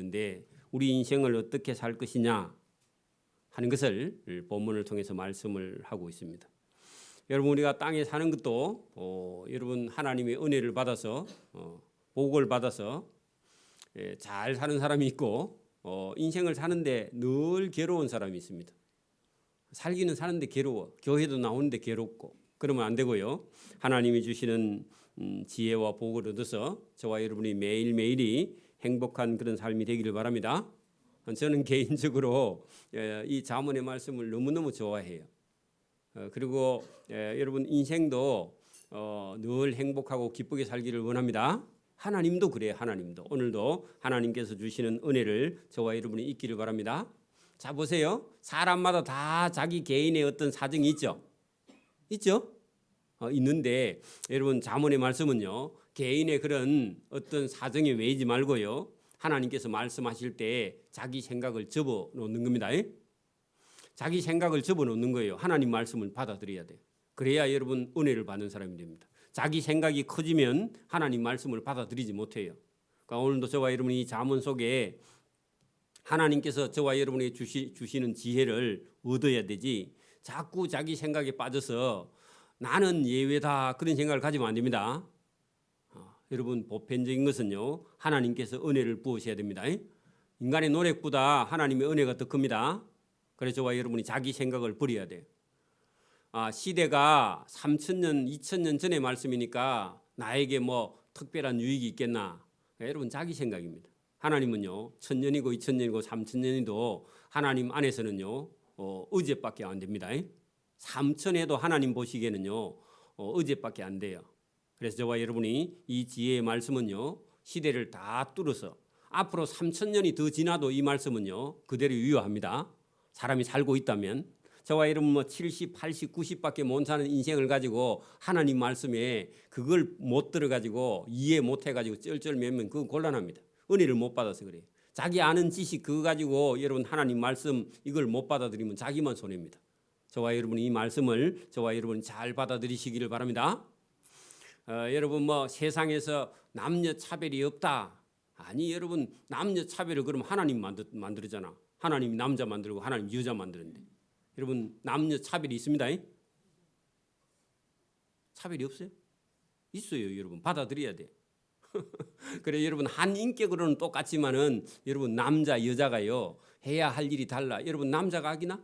있는데 우리 인생을 어떻게 살 것이냐 하는 것을 본문을 통해서 말씀을 하고 있습니다. 여러분 우리가 땅에 사는 것도 여러분 하나님의 은혜를 받아서 복을 받아서 잘 사는 사람이 있고 인생을 사는데 늘 괴로운 사람이 있습니다. 살기는 사는데 괴로워. 교회도 나오는데 괴롭고 그러면 안 되고요. 하나님이 주시는 지혜와 복을 얻어서 저와 여러분이 매일매일이 행복한 그런 삶이 되기를 바랍니다. 저는 개인적으로 이 잠언의 말씀을 너무너무 좋아해요. 그리고 여러분 인생도 늘 행복하고 기쁘게 살기를 원합니다. 하나님도 그래요. 하나님도 오늘도 하나님께서 주시는 은혜를 저와 여러분이 잊기를 바랍니다. 자 보세요. 사람마다 다 자기 개인의 어떤 사정이 있죠. 있죠? 있는데 여러분 잠언의 말씀은요. 개인의 그런 어떤 사정에 매이지 말고요. 하나님께서 말씀하실 때 자기 생각을 접어놓는 겁니다. 자기 생각을 접어놓는 거예요. 하나님 말씀을 받아들여야 돼요. 그래야 여러분 은혜를 받는 사람이 됩니다. 자기 생각이 커지면 하나님 말씀을 받아들이지 못해요. 그러니까 오늘도 저와 여러분이 이 잠언 속에 하나님께서 저와 여러분에게 주시는 지혜를 얻어야 되지 자꾸 자기 생각에 빠져서 나는 예외다 그런 생각을 가지면 안 됩니다. 여러분 보편적인 것은요. 하나님께서 은혜를 부으셔야 됩니다. 인간의 노력보다 하나님의 은혜가 더 큽니다. 그래서 저와 여러분이 자기 생각을 버려야 돼요. 시대가 3,000년, 2,000년 전의 말씀이니까 나에게 뭐 특별한 유익이 있겠나. 여러분 자기 생각입니다. 하나님은요. 1,000년이고 2,000년이고 3,000년이도 하나님 안에서는요. 어제밖에 안 됩니다. 3,000에도 하나님 보시기에는요. 어제밖에 안 돼요. 그래서 저와 여러분이 이 지혜의 말씀은요. 시대를 다 뚫어서 앞으로 3,000년이 더 지나도 이 말씀은요. 그대로 유효합니다. 사람이 살고 있다면 저와 여러분 뭐 70, 80, 90밖에 못 사는 인생을 가지고 하나님 말씀에 그걸 못 들어가지고 이해 못해가지고 쩔쩔매면 그건 곤란합니다. 은혜를 못 받아서 그래요. 자기 아는 지식 그거 가지고 여러분 하나님 말씀 이걸 못 받아들이면 자기만 손해입니다. 저와 여러분이 이 말씀을 저와 여러분이 잘 받아들이시기를 바랍니다. 여러분 뭐 세상에서 남녀 차별이 없다. 아니 여러분 남녀 차별을 그럼 하나님 만들잖아. 하나님이 남자 만들고 하나님 여자 만드는데 여러분 남녀 차별이 있습니다. 차별이 없어요? 있어요. 여러분 받아들여야 돼. 그래 여러분 한 인격으로는 똑같지만은 여러분 남자 여자가요 해야 할 일이 달라. 여러분 남자가 하기나?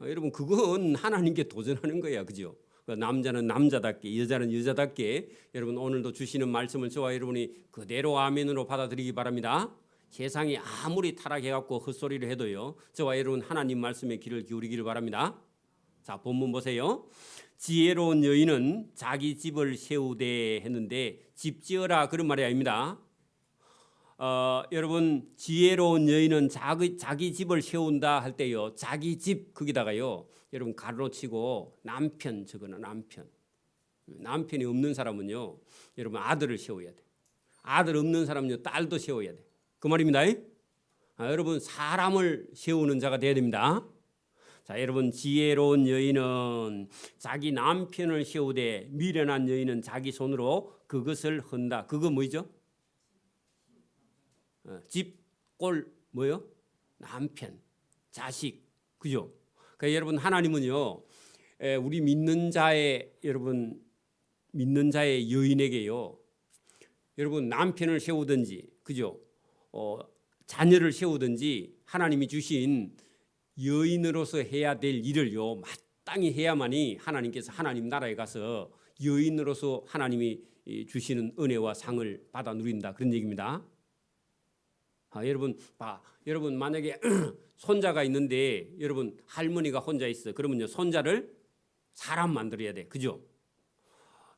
여러분 그건 하나님께 도전하는 거야, 그죠? 남자는 남자답게 여자는 여자답게 여러분 오늘도 주시는 말씀을 저와 여러분이 그대로 아멘으로 받아들이기 바랍니다. 세상이 아무리 타락해갖고 헛소리를 해도요 저와 여러분 하나님 말씀에 귀를 기울이기를 바랍니다. 자 본문 보세요. 지혜로운 여인은 자기 집을 세우되 했는데 집 지어라 그런 말이 아닙니다. 여러분 지혜로운 여인은 자기 집을 세운다 할 때요 자기 집 거기다가요 여러분 가로로 치고 남편 적어놔. 남편이 없는 사람은요 여러분 아들을 세워야 돼. 아들 없는 사람은요 딸도 세워야 돼. 그 말입니다. 여러분 사람을 세우는 자가 돼야 됩니다. 자 여러분 지혜로운 여인은 자기 남편을 세우되 미련한 여인은 자기 손으로 그것을 헌다. 그거 뭐죠? 집, 꼴, 뭐요? 남편, 자식, 그죠? 그러니까 여러분 하나님은요, 우리 믿는 자의 여인에게요, 여러분 남편을 세우든지, 그죠? 자녀를 세우든지 하나님이 주신 여인으로서 해야 될 일을요, 마땅히 해야만이 하나님께서 하나님 나라에 가서 여인으로서 하나님이 주시는 은혜와 상을 받아 누린다 그런 얘기입니다. 여러분 만약에 손자가 있는데 여러분 할머니가 혼자 있어. 그러면요 손자를 사람 만들어야 돼. 그죠?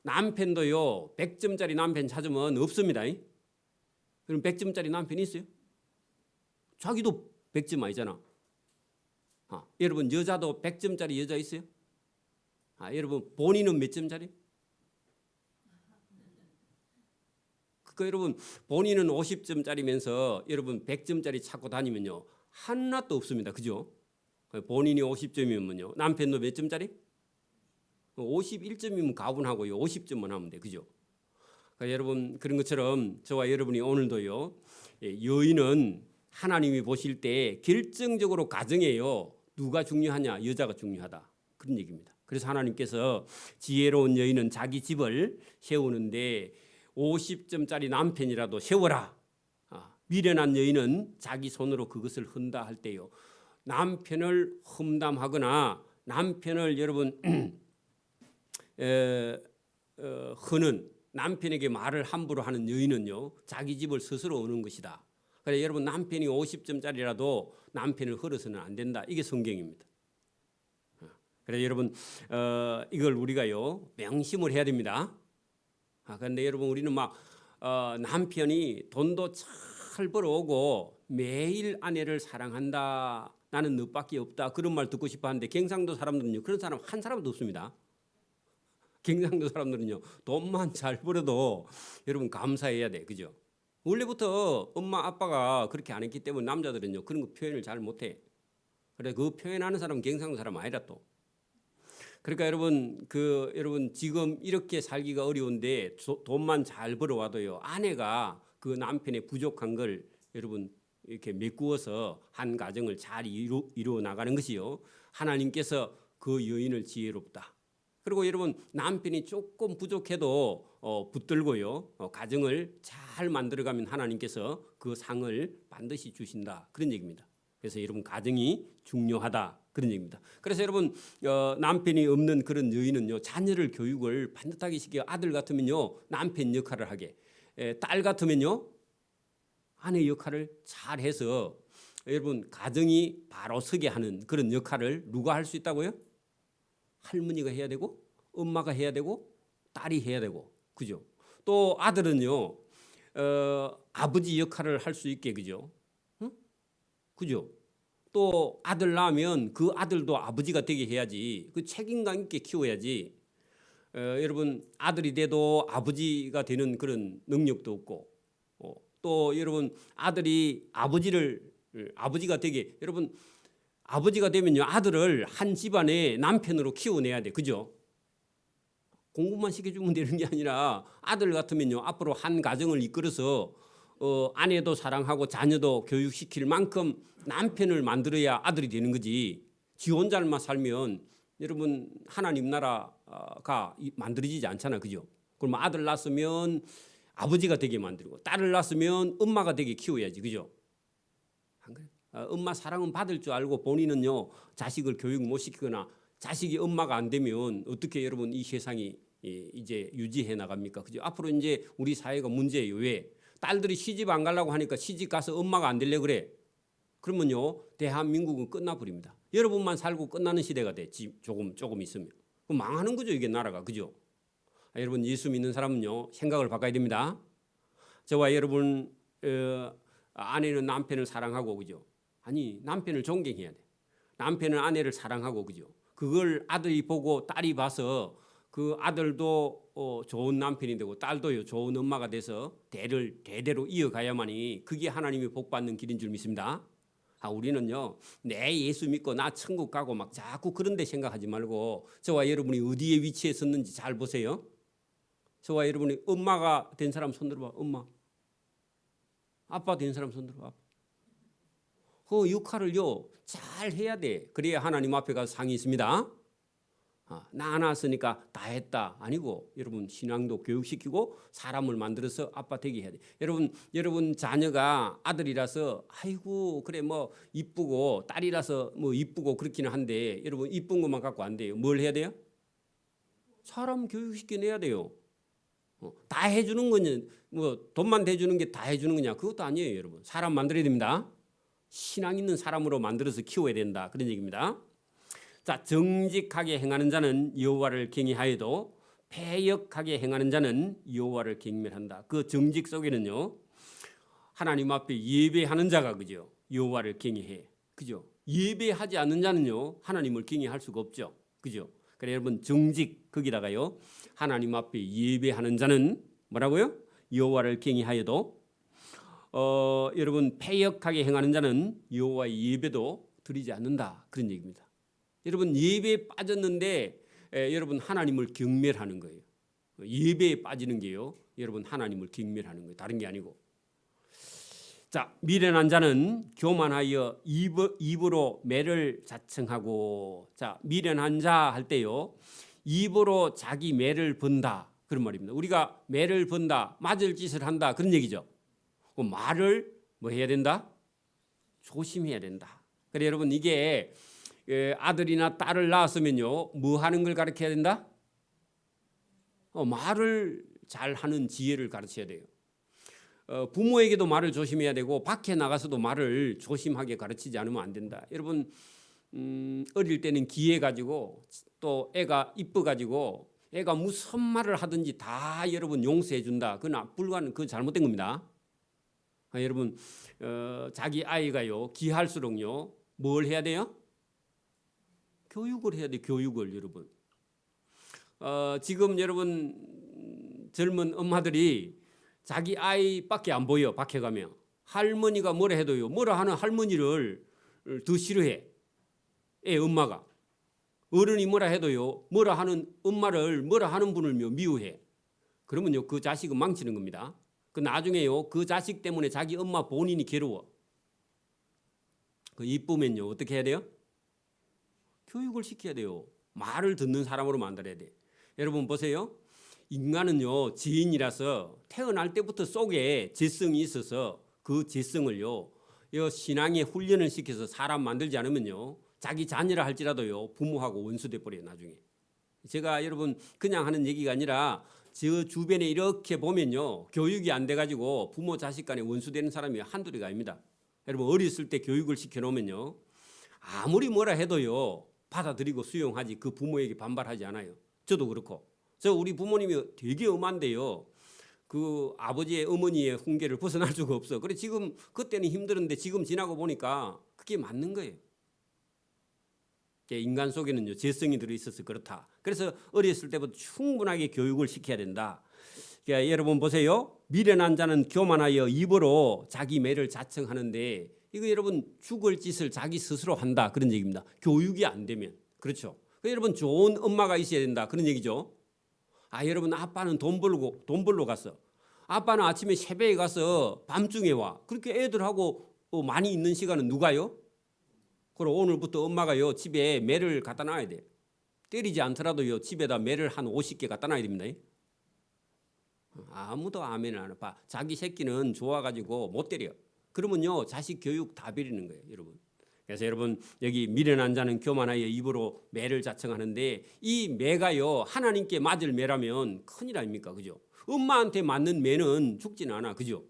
남편도요 100점짜리 남편 찾으면 없습니다. 그럼 100점짜리 남편이 있어요? 자기도 100점 아니잖아. 여러분 여자도 100점짜리 여자 있어요? 여러분 본인은 몇 점짜리? 여러분 본인은 50점짜리면서 여러분 100점짜리 찾고 다니면요 하나도 없습니다. 그죠? 본인이 50점이면요 남편도 몇 점짜리? 51점이면 가분하고요 50점만 하면 돼. 그죠? 그러니까 여러분 그런 것처럼 저와 여러분이 오늘도요. 여인은 하나님이 보실 때 결정적으로 가정이에요. 누가 중요하냐? 여자가 중요하다. 그런 얘기입니다. 그래서 하나님께서 지혜로운 여인은 자기 집을 세우는데 50점짜리 남편이라도 세워라. 미련한 여인은 자기 손으로 그것을 흔다 할 때요. 남편을 험담하거나 남편을 여러분 흔은 남편에게 말을 함부로 하는 여인은요. 자기 집을 스스로 오는 것이다. 그래서 여러분 남편이 50점짜리라도 남편을 헐어서는 안 된다. 이게 성경입니다. 그래서 여러분 이걸 우리가요 명심을 해야 됩니다. 그런데 여러분 우리는 막 남편이 돈도 잘 벌어오고 매일 아내를 사랑한다. 나는 너밖에 없다. 그런 말 듣고 싶어 하는데 경상도 사람들은요 그런 사람 한 사람도 없습니다. 경상도 사람들은요 돈만 잘 벌어도 여러분 감사해야 돼. 그죠? 원래부터 엄마 아빠가 그렇게 안 했기 때문에 남자들은요 그런 거 표현을 잘 못해. 그래 그 표현하는 사람은 경상도 사람 아니라 또. 그러니까 여러분 지금 이렇게 살기가 어려운데 돈만 잘 벌어와도요 아내가 그 남편의 부족한 걸 여러분 이렇게 메꾸어서 한 가정을 잘 이루어 나가는 것이요 하나님께서 그 여인을 지혜롭다. 그리고 여러분 남편이 조금 부족해도 붙들고요 가정을 잘 만들어가면 하나님께서 그 상을 반드시 주신다. 그런 얘기입니다. 그래서 여러분 가정이 중요하다. 그런 얘기입니다. 그래서 여러분 남편이 없는 그런 여인은요 자녀를 교육을 반듯하게 시켜. 아들 같으면요 남편 역할을 하게, 딸 같으면요 아내 역할을 잘해서 여러분 가정이 바로 서게 하는 그런 역할을 누가 할 수 있다고요? 할머니가 해야 되고 엄마가 해야 되고 딸이 해야 되고 그죠? 또 아들은요 아버지 역할을 할 수 있게 그죠? 응? 그죠? 또 아들 낳으면 그 아들도 아버지가 되게 해야지. 그 책임감 있게 키워야지. 여러분 아들이 돼도 아버지가 되는 그런 능력도 없고 또 여러분 아들이 아버지가 되게 여러분 아버지가 되면요 아들을 한 집안의 남편으로 키워내야 돼. 그죠? 공부만 시켜주면 되는 게 아니라 아들 같으면요 앞으로 한 가정을 이끌어서 아내도 사랑하고 자녀도 교육시킬 만큼 남편을 만들어야 아들이 되는 거지. 지 혼자만 살면 여러분 하나님 나라가 만들어지지 않잖아. 그죠? 그럼 아들 낳았으면 아버지가 되게 만들고 딸을 낳았으면 엄마가 되게 키워야지. 그죠? 안 그래? 엄마 사랑은 받을 줄 알고 본인은요 자식을 교육 못 시키거나 자식이 엄마가 안 되면 어떻게 여러분 이 세상이 이제 유지해 나갑니까? 그죠? 앞으로 이제 우리 사회가 문제예요. 왜? 딸들이 시집 안 가려고 하니까 시집 가서 엄마가 안 되려 그래. 그러면요 대한민국은 끝나버립니다. 여러분만 살고 끝나는 시대가 돼. 조금 있으면. 그럼 망하는 거죠 이게 나라가. 그죠? 여러분 예수 믿는 사람은요 생각을 바꿔야 됩니다. 저와 여러분 아내는 남편을 사랑하고 그죠? 아니 남편을 존경해야 돼. 남편은 아내를 사랑하고 그죠? 그걸 아들이 보고 딸이 봐서 그 아들도 좋은 남편이 되고 딸도요 좋은 엄마가 돼서 대대로 이어가야만이 그게 하나님이 복 받는 길인 줄 믿습니다. 우리는요 내 예수 믿고 나 천국 가고 막 자꾸 그런 데 생각하지 말고 저와 여러분이 어디에 위치해 섰는지 잘 보세요. 저와 여러분이 엄마가 된 사람 손 들어봐. 엄마. 아빠 된 사람 손 들어봐. 그 역할을요 잘 해야 돼. 그래야 하나님 앞에 가서 상이 있습니다. 나 하나 왔으니까 다 했다 아니고 여러분 신앙도 교육시키고 사람을 만들어서 아빠 되게 해야 돼. 여러분 자녀가 아들이라서 아이고 그래 뭐 이쁘고 딸이라서 뭐 이쁘고 그렇기는 한데 여러분 이쁜 것만 갖고 안 돼요. 뭘 해야 돼요? 사람 교육시켜내야 돼요. 다 해주는 거는 뭐 돈만 대주는 게 다 해주는 거냐? 그것도 아니에요. 여러분 사람 만들어야 됩니다. 신앙 있는 사람으로 만들어서 키워야 된다. 그런 얘기입니다. 자, 정직하게 행하는 자는 여호와를 경외하여도 패역하게 행하는 자는 여호와를 경멸한다. 그 정직 속에는요 하나님 앞에 예배하는 자가 그죠? 여호와를 경외해. 그죠? 예배하지 않는 자는요 하나님을 경외할 수가 없죠. 그죠? 그래 여러분 정직 거기다가요 하나님 앞에 예배하는 자는 뭐라고요? 여호와를 경외하여도 여러분 패역하게 행하는 자는 여호와의 예배도 드리지 않는다. 그런 얘기입니다. 여러분 예배에 빠졌는데 여러분 하나님을 경멸하는 거예요. 예배에 빠지는 게요 여러분 하나님을 경멸하는 거예요. 다른 게 아니고. 자, 미련한 자는 교만하여 입으로 매를 자청하고, 자, 미련한 자 할 때요, 입으로 자기 매를 번다 그런 말입니다. 우리가 매를 번다, 맞을 짓을 한다 그런 얘기죠. 말을 뭐 해야 된다? 조심해야 된다. 그래 여러분, 이게 아들이나 딸을 낳았으면요, 뭐 하는 걸 가르쳐야 된다? 말을 잘하는 지혜를 가르쳐야 돼요. 부모에게도 말을 조심해야 되고 밖에 나가서도 말을 조심하게 가르치지 않으면 안 된다. 여러분, 어릴 때는 기해 가지고 또 애가 이뻐 가지고 애가 무슨 말을 하든지 다 여러분 용서해 준다. 그건 불가능, 그건 잘못된 겁니다. 여러분, 자기 아이가요 기할수록요 뭘 해야 돼요? 교육을 해야 돼. 교육을 여러분. 지금 여러분 젊은 엄마들이 자기 아이밖에 안 보여. 밖에 가면 할머니가 뭐라 해도요, 뭐라 하는 할머니를 더 싫어해. 애 엄마가. 어른이 뭐라 해도요, 뭐라 하는 엄마를, 뭐라 하는 분을 미워해. 그러면요 그 자식은 망치는 겁니다. 그 나중에요 그 자식 때문에 자기 엄마 본인이 괴로워. 그 이쁘면요 어떻게 해야 돼요? 교육을 시켜야 돼요. 말을 듣는 사람으로 만들어야 돼. 여러분 보세요. 인간은요 지인이라서 태어날 때부터 속에 재성이 있어서 그 재성을요 신앙에 훈련을 시켜서 사람 만들지 않으면요 자기 자녀라 할지라도요 부모하고 원수돼 버려요 나중에. 제가 여러분 그냥 하는 얘기가 아니라 저 주변에 이렇게 보면요 교육이 안 돼가지고 부모 자식 간에 원수되는 사람이 한둘이가 아닙니다. 여러분 어렸을 때 교육을 시켜놓으면요 아무리 뭐라 해도요 받아들이고 수용하지 그 부모에게 반발하지 않아요. 저도 그렇고. 저 우리 부모님이 되게 엄한데요. 그 아버지의 어머니의 훈계를 벗어날 수가 없어. 그래 지금 그때는 힘들었는데 지금 지나고 보니까 그게 맞는 거예요. 인간 속에는요 재성이 들어 있어서 그렇다. 그래서 어렸을 때부터 충분하게 교육을 시켜야 된다. 그러니까 여러분 보세요. 미련한 자는 교만하여 입으로 자기 매를 자청하는데 이거 여러분 죽을 짓을 자기 스스로 한다 그런 얘기입니다. 교육이 안 되면. 그렇죠. 그러니까 여러분 좋은 엄마가 있어야 된다 그런 얘기죠. 여러분 아빠는 돈 벌러 갔어. 아빠는 아침에 새벽에 가서 밤중에 와. 그렇게 애들하고 많이 있는 시간은 누가요? 그럼 오늘부터 엄마가요 집에 매를 갖다 놔야 돼. 때리지 않더라도요 집에다 매를 한 50개 갖다 놔야 됩니다. 아무도 아멘을 안 해. 자기 새끼는 좋아가지고 못 때려. 그러면요 자식 교육 다 버리는 거예요 여러분. 그래서 여러분 여기 미련한 자는 교만하여 입으로 매를 자청하는데 이 매가요 하나님께 맞을 매라면 큰일 아닙니까? 그죠? 엄마한테 맞는 매는 죽지는 않아. 그죠?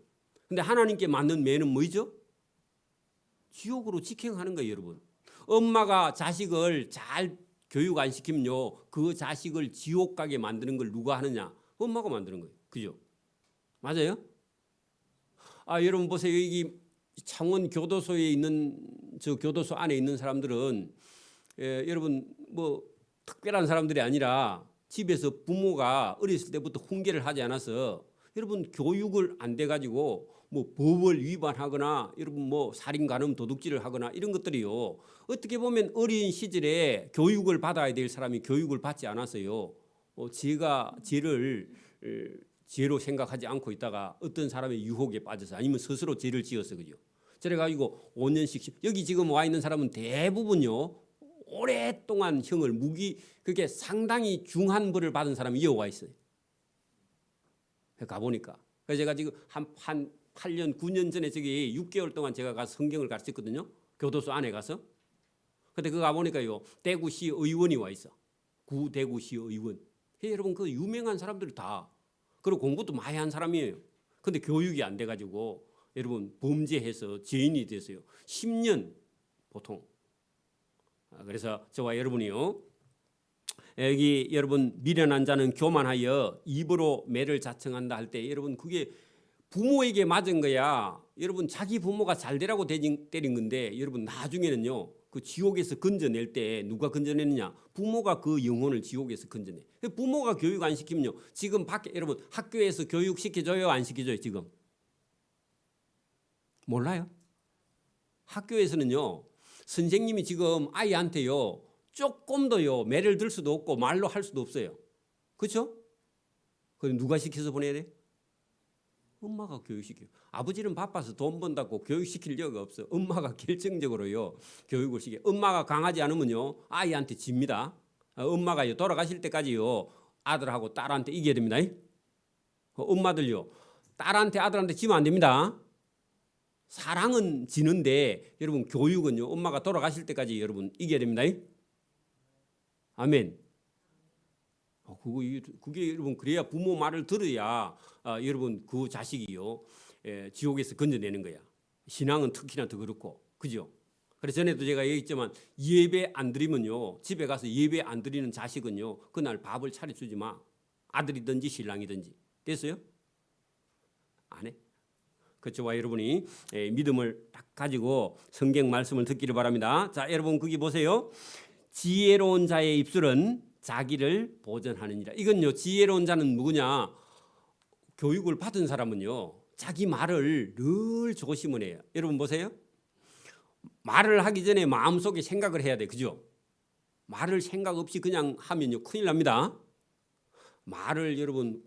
근데 하나님께 맞는 매는 뭐죠? 지옥으로 직행하는 거예요 여러분. 엄마가 자식을 잘 교육 안 시키면요 그 자식을 지옥 가게 만드는 걸 누가 하느냐? 엄마가 만드는 거예요. 그죠? 맞아요? 여러분 보세요. 여기 창원 교도소에 있는 저 교도소 안에 있는 사람들은 여러분 뭐 특별한 사람들이 아니라 집에서 부모가 어렸을 때부터 훈계를 하지 않아서 여러분 교육을 안 돼 가지고 뭐 법을 위반하거나 여러분 뭐 살인 간음 도둑질을 하거나 이런 것들이요 어떻게 보면 어린 시절에 교육을 받아야 될 사람이 교육을 받지 않아서요 죄로 생각하지 않고 있다가 어떤 사람의 유혹에 빠져서 아니면 스스로 죄를 지어서 그죠. 그래가지고 5년씩 여기 지금 와 있는 사람은 대부분요 오랫동안 형을 그게 상당히 중한 벌을 받은 사람이 이어와 있어요. 가보니까 그래서 제가 지금 한 8년 9년 전에 저기 6개월 동안 제가 가서 성경을 가르쳤거든요. 교도소 안에 가서. 근데 그 가보니까요 대구시 의원이 와 있어. 구대구시 의원. 여러분 그 유명한 사람들이 다 그리고 공부도 많이 한 사람이에요. 근데 교육이 안 돼가지고 여러분 범죄해서 죄인이 됐어요. 10년 보통. 그래서 저와 여러분이요. 여기 여러분 미련한 자는 교만하여 입으로 매를 자청한다 할 때 여러분 그게 부모에게 맞은 거야. 여러분 자기 부모가 잘 되라고 때린 건데 여러분 나중에는요. 그 지옥에서 건져낼 때 누가 건져내느냐? 부모가 그 영혼을 지옥에서 건져내. 부모가 교육 안 시키면요. 지금 밖에 여러분 학교에서 교육 시켜줘요? 안 시켜줘요? 지금? 몰라요? 학교에서는요. 선생님이 지금 아이한테요. 조금 더요. 매를 들 수도 없고 말로 할 수도 없어요. 그렇죠? 그럼 누가 시켜서 보내야 돼? 엄마가 교육시켜요. 아버지는 바빠서 돈 번다고 교육시킬 여유가 없어. 엄마가 결정적으로요 교육을 시켜요. 엄마가 강하지 않으면요 아이한테 집니다. 엄마가 돌아가실 때까지요 아들하고 딸한테 이겨야 됩니다. 엄마들요 딸한테 아들한테 지면 안 됩니다. 사랑은 지는데 여러분 교육은요 엄마가 돌아가실 때까지 여러분 이겨야 됩니다. 아멘. 그게 여러분 그래야 부모 말을 들어야 여러분 그 자식이요 지옥에서 건져내는 거야. 신앙은 특히나 더 그렇고 그죠? 그래서 전에도 제가 얘기했지만 예배 안 드리면요 집에 가서 예배 안 드리는 자식은요 그날 밥을 차려주지 마. 아들이든지 신랑이든지 됐어요? 안 해? 그렇죠? 여러분이 믿음을 딱 가지고 성경 말씀을 듣기를 바랍니다. 자 여러분 거기 보세요. 지혜로운 자의 입술은 자기를 보전하느니라. 이건요 지혜로운 자는 누구냐? 교육을 받은 사람은요 자기 말을 늘 조심을 해요. 여러분 보세요. 말을 하기 전에 마음속에 생각을 해야 돼. 그죠? 말을 생각 없이 그냥 하면요 큰일 납니다. 말을 여러분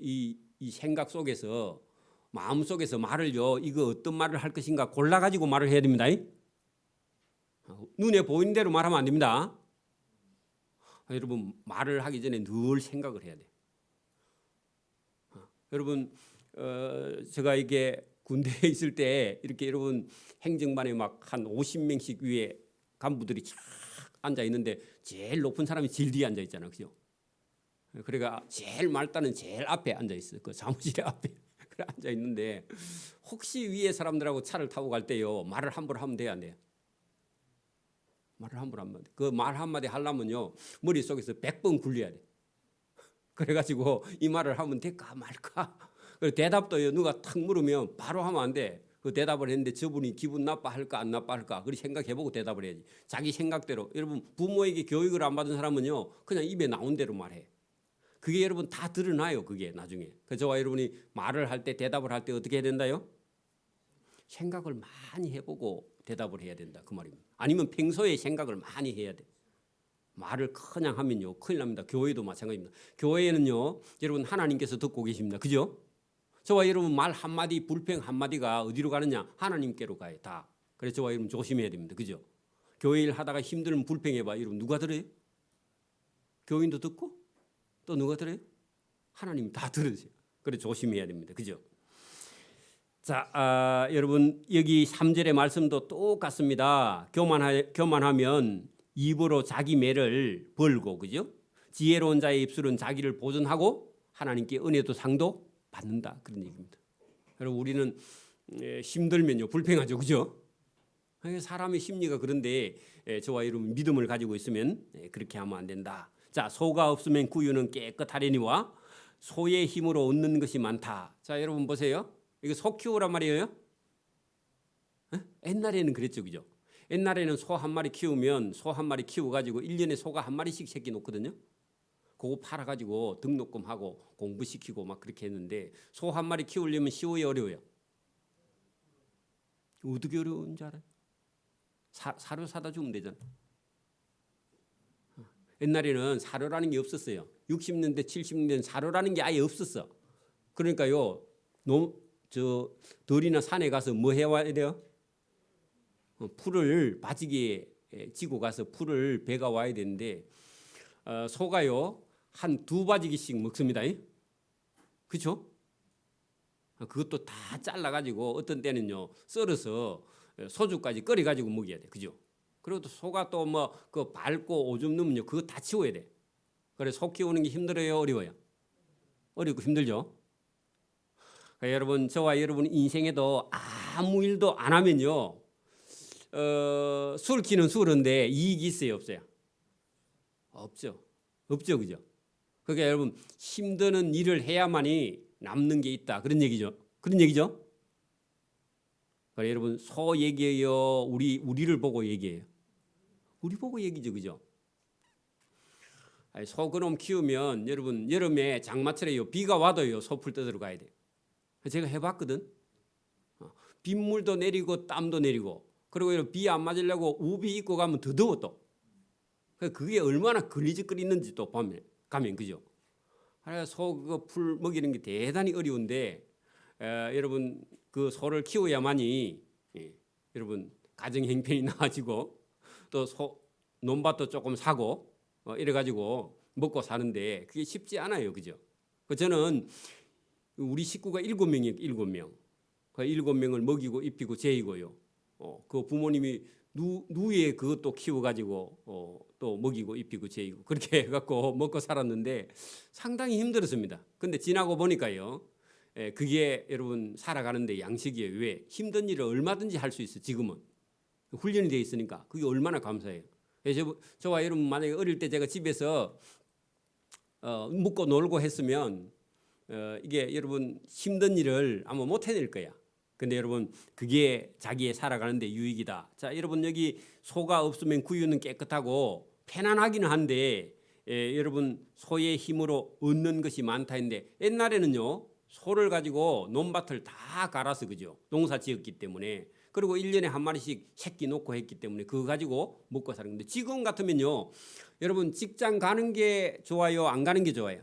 이 생각 속에서 마음속에서 말을요 이거 어떤 말을 할 것인가 골라가지고 말을 해야 됩니다. 눈에 보이는 대로 말하면 안 됩니다. 여러분 말을 하기 전에 늘 생각을 해야 돼. 여러분 제가 이게 군대에 있을 때 이렇게 여러분 행정반에 막 한 50명씩 위에 간부들이 쫙 앉아 있는데 제일 높은 사람이 제일 뒤에 앉아 있잖아, 그죠? 그러니까 제일 말단은 제일 앞에 앉아 있어, 그 사무실 앞에 그래 앉아 있는데 혹시 위에 사람들하고 차를 타고 갈 때요 말을 함부로 하면 돼야 안 돼요? 말을 함부로 하면 돼. 그 말 한마디 하려면요 머릿속에서 100번 굴려야 돼. 그래가지고 이 말을 하면 될까 말까. 그리고 대답도요 누가 탁 물으면 바로 하면 안 돼. 그 대답을 했는데 저분이 기분 나빠할까 안 나빠할까 그렇게 생각해보고 대답을 해야지. 자기 생각대로. 여러분 부모에게 교육을 안 받은 사람은요 그냥 입에 나온 대로 말해. 그게 여러분 다 드러나요. 그게 나중에. 그래서 저와 여러분이 말을 할 때 대답을 할 때 어떻게 해야 된다요? 생각을 많이 해보고 대답을 해야 된다 그 말입니다. 아니면 평소에 생각을 많이 해야 돼. 말을 그냥 하면요 큰일 납니다. 교회도 마찬가지입니다. 교회에는요 여러분 하나님께서 듣고 계십니다. 그죠? 저와 여러분 말 한마디 불평 한마디가 어디로 가느냐? 하나님께로 가요 다. 그래서 저와 여러분 조심해야 됩니다. 그죠? 교회 일 하다가 힘들면 불평해봐. 여러분 누가 들어요? 교인도 듣고 또 누가 들어요? 하나님 다 들으세요. 그래서 조심해야 됩니다. 그죠? 자, 여러분 여기 3절의 말씀도 똑같습니다. 교만하면 입으로 자기 매를 벌고 그죠? 지혜로운 자의 입술은 자기를 보존하고 하나님께 은혜도 상도 받는다 그런 얘기입니다. 여러분 우리는 힘들면요 불평하죠, 그죠? 사람의 심리가 그런데 저와 여러분 믿음을 가지고 있으면 그렇게 하면 안 된다. 자, 소가 없으면 구유는 깨끗하려니와 소의 힘으로 얻는 것이 많다. 자, 여러분 보세요. 이거 소 키우란 말이에요. 옛날에는 그랬죠, 그죠? 옛날에는 소 한 마리 키우면 소 한 마리 키워가지고 1년에 소가 한 마리씩 새끼 놓거든요. 그거 팔아가지고 등록금하고 공부시키고 막 그렇게 했는데 소 한 마리 키우려면 쉬워요, 어려워요? 어떻게 어려운 줄 알아요? 사료 사다 주면 되잖아. 옛날에는 사료라는 게 없었어요. 60년대, 70년대는 사료라는 게 아예 없었어. 그러니까요, 들이나 산에 가서 뭐 해와야 돼요? 풀을 바지기에 지고 가서 풀을 배가 와야 되는데 소가요 한 2바지기씩 먹습니다. 그렇죠? 그것도 다 잘라가지고 어떤 때는요 썰어서 소주까지 끓여가지고 먹여야 돼. 그죠? 그리고 또 소가 또 뭐 그 밟고 오줌 누면요 그거 다 치워야 돼. 그래 소 키우는 게 힘들어요, 어려워요? 어렵고 힘들죠. 그러니까 여러분 저와 여러분 인생에도 아무 일도 안 하면요 술기는 술인데 이익이 있어요, 없어요? 없죠. 없죠, 그죠? 그러니까 여러분 힘드는 일을 해야만이 남는 게 있다 그런 얘기죠. 그런 얘기죠. 그러니까 여러분 소 얘기예요, 우리를 보고 얘기해요? 우리 보고 얘기죠, 그죠? 소 그놈 키우면 여러분 여름에 장마철에요 비가 와도요 소풀 뜯으러 가야 돼요. 제가 해봤거든. 빗물도 내리고 땀도 내리고 그리고 비 안 맞으려고 우비 입고 가면 더 더워 또. 그게 얼마나 걸리적거리는지 또 가면 그죠? 소 그 풀 먹이는 게 대단히 어려운데 여러분 그 소를 키워야만이 여러분 가정 형편이 나아지고 또 논밭도 조금 사고 이래 가지고 먹고 사는데 그게 쉽지 않아요, 그죠? 저는 우리 식구가 7명이에요, 7명. 그 7명을 먹이고 입히고 재이고요. 그 부모님이 누에 그것도 키워가지고 또 먹이고 입히고 재이고 그렇게 해갖고 먹고 살았는데 상당히 힘들었습니다. 근데 지나고 보니까요, 그게 여러분 살아가는데 양식이에요. 왜? 힘든 일을 얼마든지 할 수 있어. 지금은 훈련이 돼 있으니까 그게 얼마나 감사해요. 저와 여러분 만약에 어릴 때 제가 집에서 묵고 놀고 했으면 이게 여러분 힘든 일을 아마 못 해낼 거야. 근데 여러분 그게 자기의 살아가는데 유익이다. 자, 여러분 여기 소가 없으면 구유는 깨끗하고 편안하기는 한데 여러분 소의 힘으로 얻는 것이 많다 했는데 옛날에는요 소를 가지고 논밭을 다 갈아서 그죠 농사 지었기 때문에 그리고 1년에 한 마리씩 새끼 놓고 했기 때문에 그거 가지고 먹고 사는 건데 지금 같으면요 여러분 직장 가는 게 좋아요 안 가는 게 좋아요?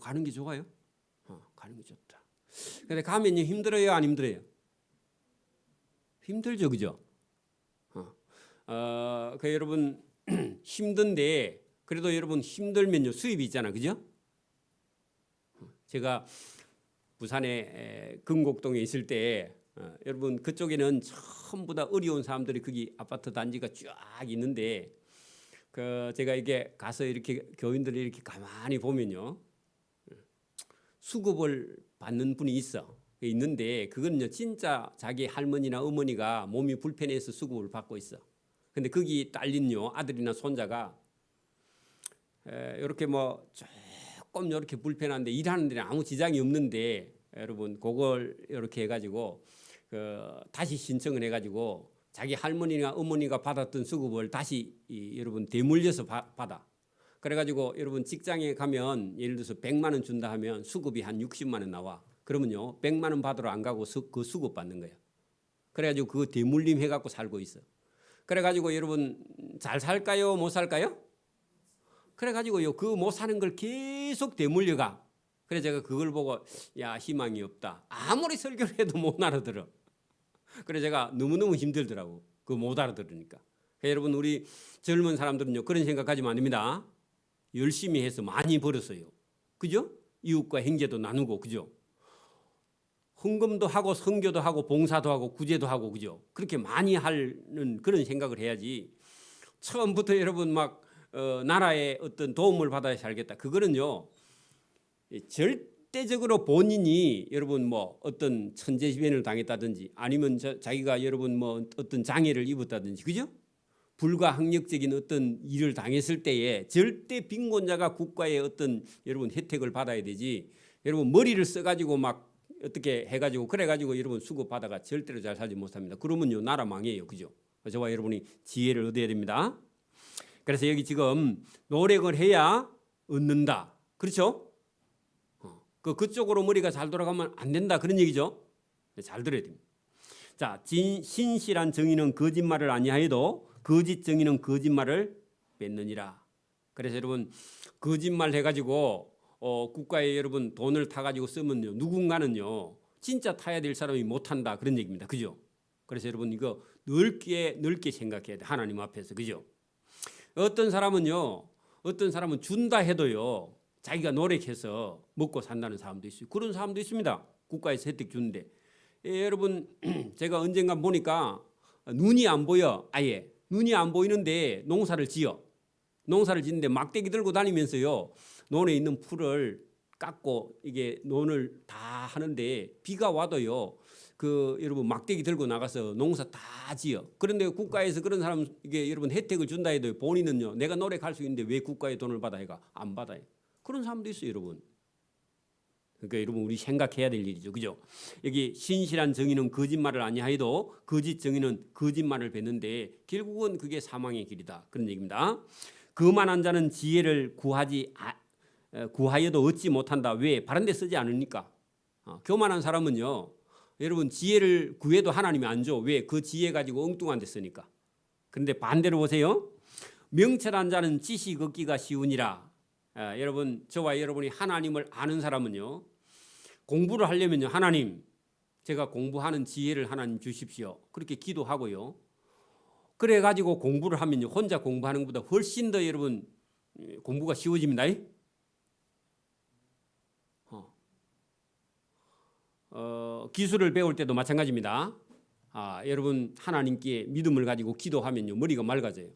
가는 게 좋아요? 가는 게 좋다. 근데 가면 힘들어요 안 힘들어요? 힘들죠, 그죠? 그 여러분 힘든데 그래도 여러분 힘들면요 수입이 있잖아, 그죠? 제가 부산에 금곡동에 있을 때 여러분 그쪽에는 전부 다 어려운 사람들이 거기 아파트 단지가 쫙 있는데 그 제가 이게 가서 이렇게 교인들이 이렇게 가만히 보면요 수급을 받는 분이 있는데 그건요 진짜 자기 할머니나 어머니가 몸이 불편해서 수급을 받고 있어. 근데 거기 딸린요 아들이나 손자가 이렇게 뭐 조금 이렇게 불편한데 일하는 데는 아무 지장이 없는데 여러분 그걸 이렇게 해가지고 다시 신청을 해가지고 자기 할머니나 어머니가 받았던 수급을 다시 여러분 되물려서 받아. 그래가지고 여러분 직장에 가면 예를 들어서 100만 원 준다 하면 수급이 한 60만 원 나와. 그러면요 100만 원 받으러 안 가고 그 수급 받는 거예요. 그래가지고 그거 대물림 해갖고 살고 있어. 그래가지고 여러분 잘 살까요 못 살까요? 그래가지고요 그 못 사는 걸 계속 대물려가. 그래 제가 그걸 보고 야 희망이 없다. 아무리 설교를 해도 못 알아들어. 그래 제가 너무너무 힘들더라고. 그거 못 알아들으니까. 여러분 우리 젊은 사람들은요 그런 생각하지면 안 됩니다. 열심히 해서 많이 벌었어요. 그죠? 이웃과 형제도 나누고 그죠? 헌금도 하고 선교도 하고 봉사도 하고 구제도 하고 그죠? 그렇게 많이 하는 그런 생각을 해야지. 처음부터 여러분 막 나라의 어떤 도움을 받아야 살겠다. 그거는요 절대적으로 본인이 여러분 뭐 어떤 천재지변을 당했다든지 아니면 자기가 여러분 뭐 어떤 장애를 입었다든지 그죠? 불가항력적인 어떤 일을 당했을 때에 절대 빈곤자가 국가의 어떤 여러분 혜택을 받아야 되지. 여러분 머리를 써가지고 막 어떻게 해가지고 그래가지고 여러분 수급 받아가 절대로 잘 살지 못합니다. 그러면요 나라 망해요, 그죠? 저와 여러분이 지혜를 얻어야 됩니다. 그래서 여기 지금 노력을 해야 얻는다, 그렇죠? 그쪽으로 머리가 잘 돌아가면 안 된다 그런 얘기죠. 잘 들어야 됩니다. 자, 신실한 정의는 거짓말을 아니하여도 거짓 정의는 거짓말을 맺느니라. 그래서 여러분 거짓말 해가지고 국가에 여러분 돈을 타가지고 쓰면요 누군가는요 진짜 타야 될 사람이 못한다 그런 얘기입니다. 그죠? 그래서 여러분 이거 넓게 생각해야 돼. 하나님 앞에서 그죠? 어떤 사람은 준다 해도요 자기가 노력해서 먹고 산다는 사람도 있어요. 그런 사람도 있습니다. 국가에서 혜택 주는데 여러분 제가 언젠가 보니까 눈이 안 보여. 아예 눈이 안 보이는데 농사를 짓는데 막대기 들고 다니면서요 논에 있는 풀을 깎고 이게 논을 다 하는데 비가 와도요 그 여러분 막대기 들고 나가서 농사 다 지어. 그런데 국가에서 그런 사람 이게 여러분 혜택을 준다 해도 본인은요 내가 노력할 수 있는데 왜 국가의 돈을 받아 해가 안 받아요. 그런 사람도 있어요, 여러분. 그러니까 여러분 우리 생각해야 될 일이죠, 그죠? 여기 신실한 정의는 거짓말을 아니하여도 거짓 정의는 거짓말을 뱉는데 결국은 그게 사망의 길이다 그런 얘기입니다. 거만한 자는 지혜를 구하여도 얻지 못한다. 왜? 바른 데 쓰지 않으니까. 교만한 사람은요 여러분 지혜를 구해도 하나님이 안 줘. 왜? 그 지혜 가지고 엉뚱한 데 쓰니까. 그런데 반대로 보세요. 명철한 자는 지식 얻기가 쉬우니라. 여러분 저와 여러분이 하나님을 아는 사람은요 공부를 하려면요, 하나님 제가 공부하는 지혜를 하나님 주십시오. 그렇게 기도하고요. 그래가지고 공부를 하면요, 혼자 공부하는 것보다 훨씬 더 여러분 공부가 쉬워집니다. 기술을 배울 때도 마찬가지입니다. 여러분 하나님께 믿음을 가지고 기도하면요, 머리가 맑아져요.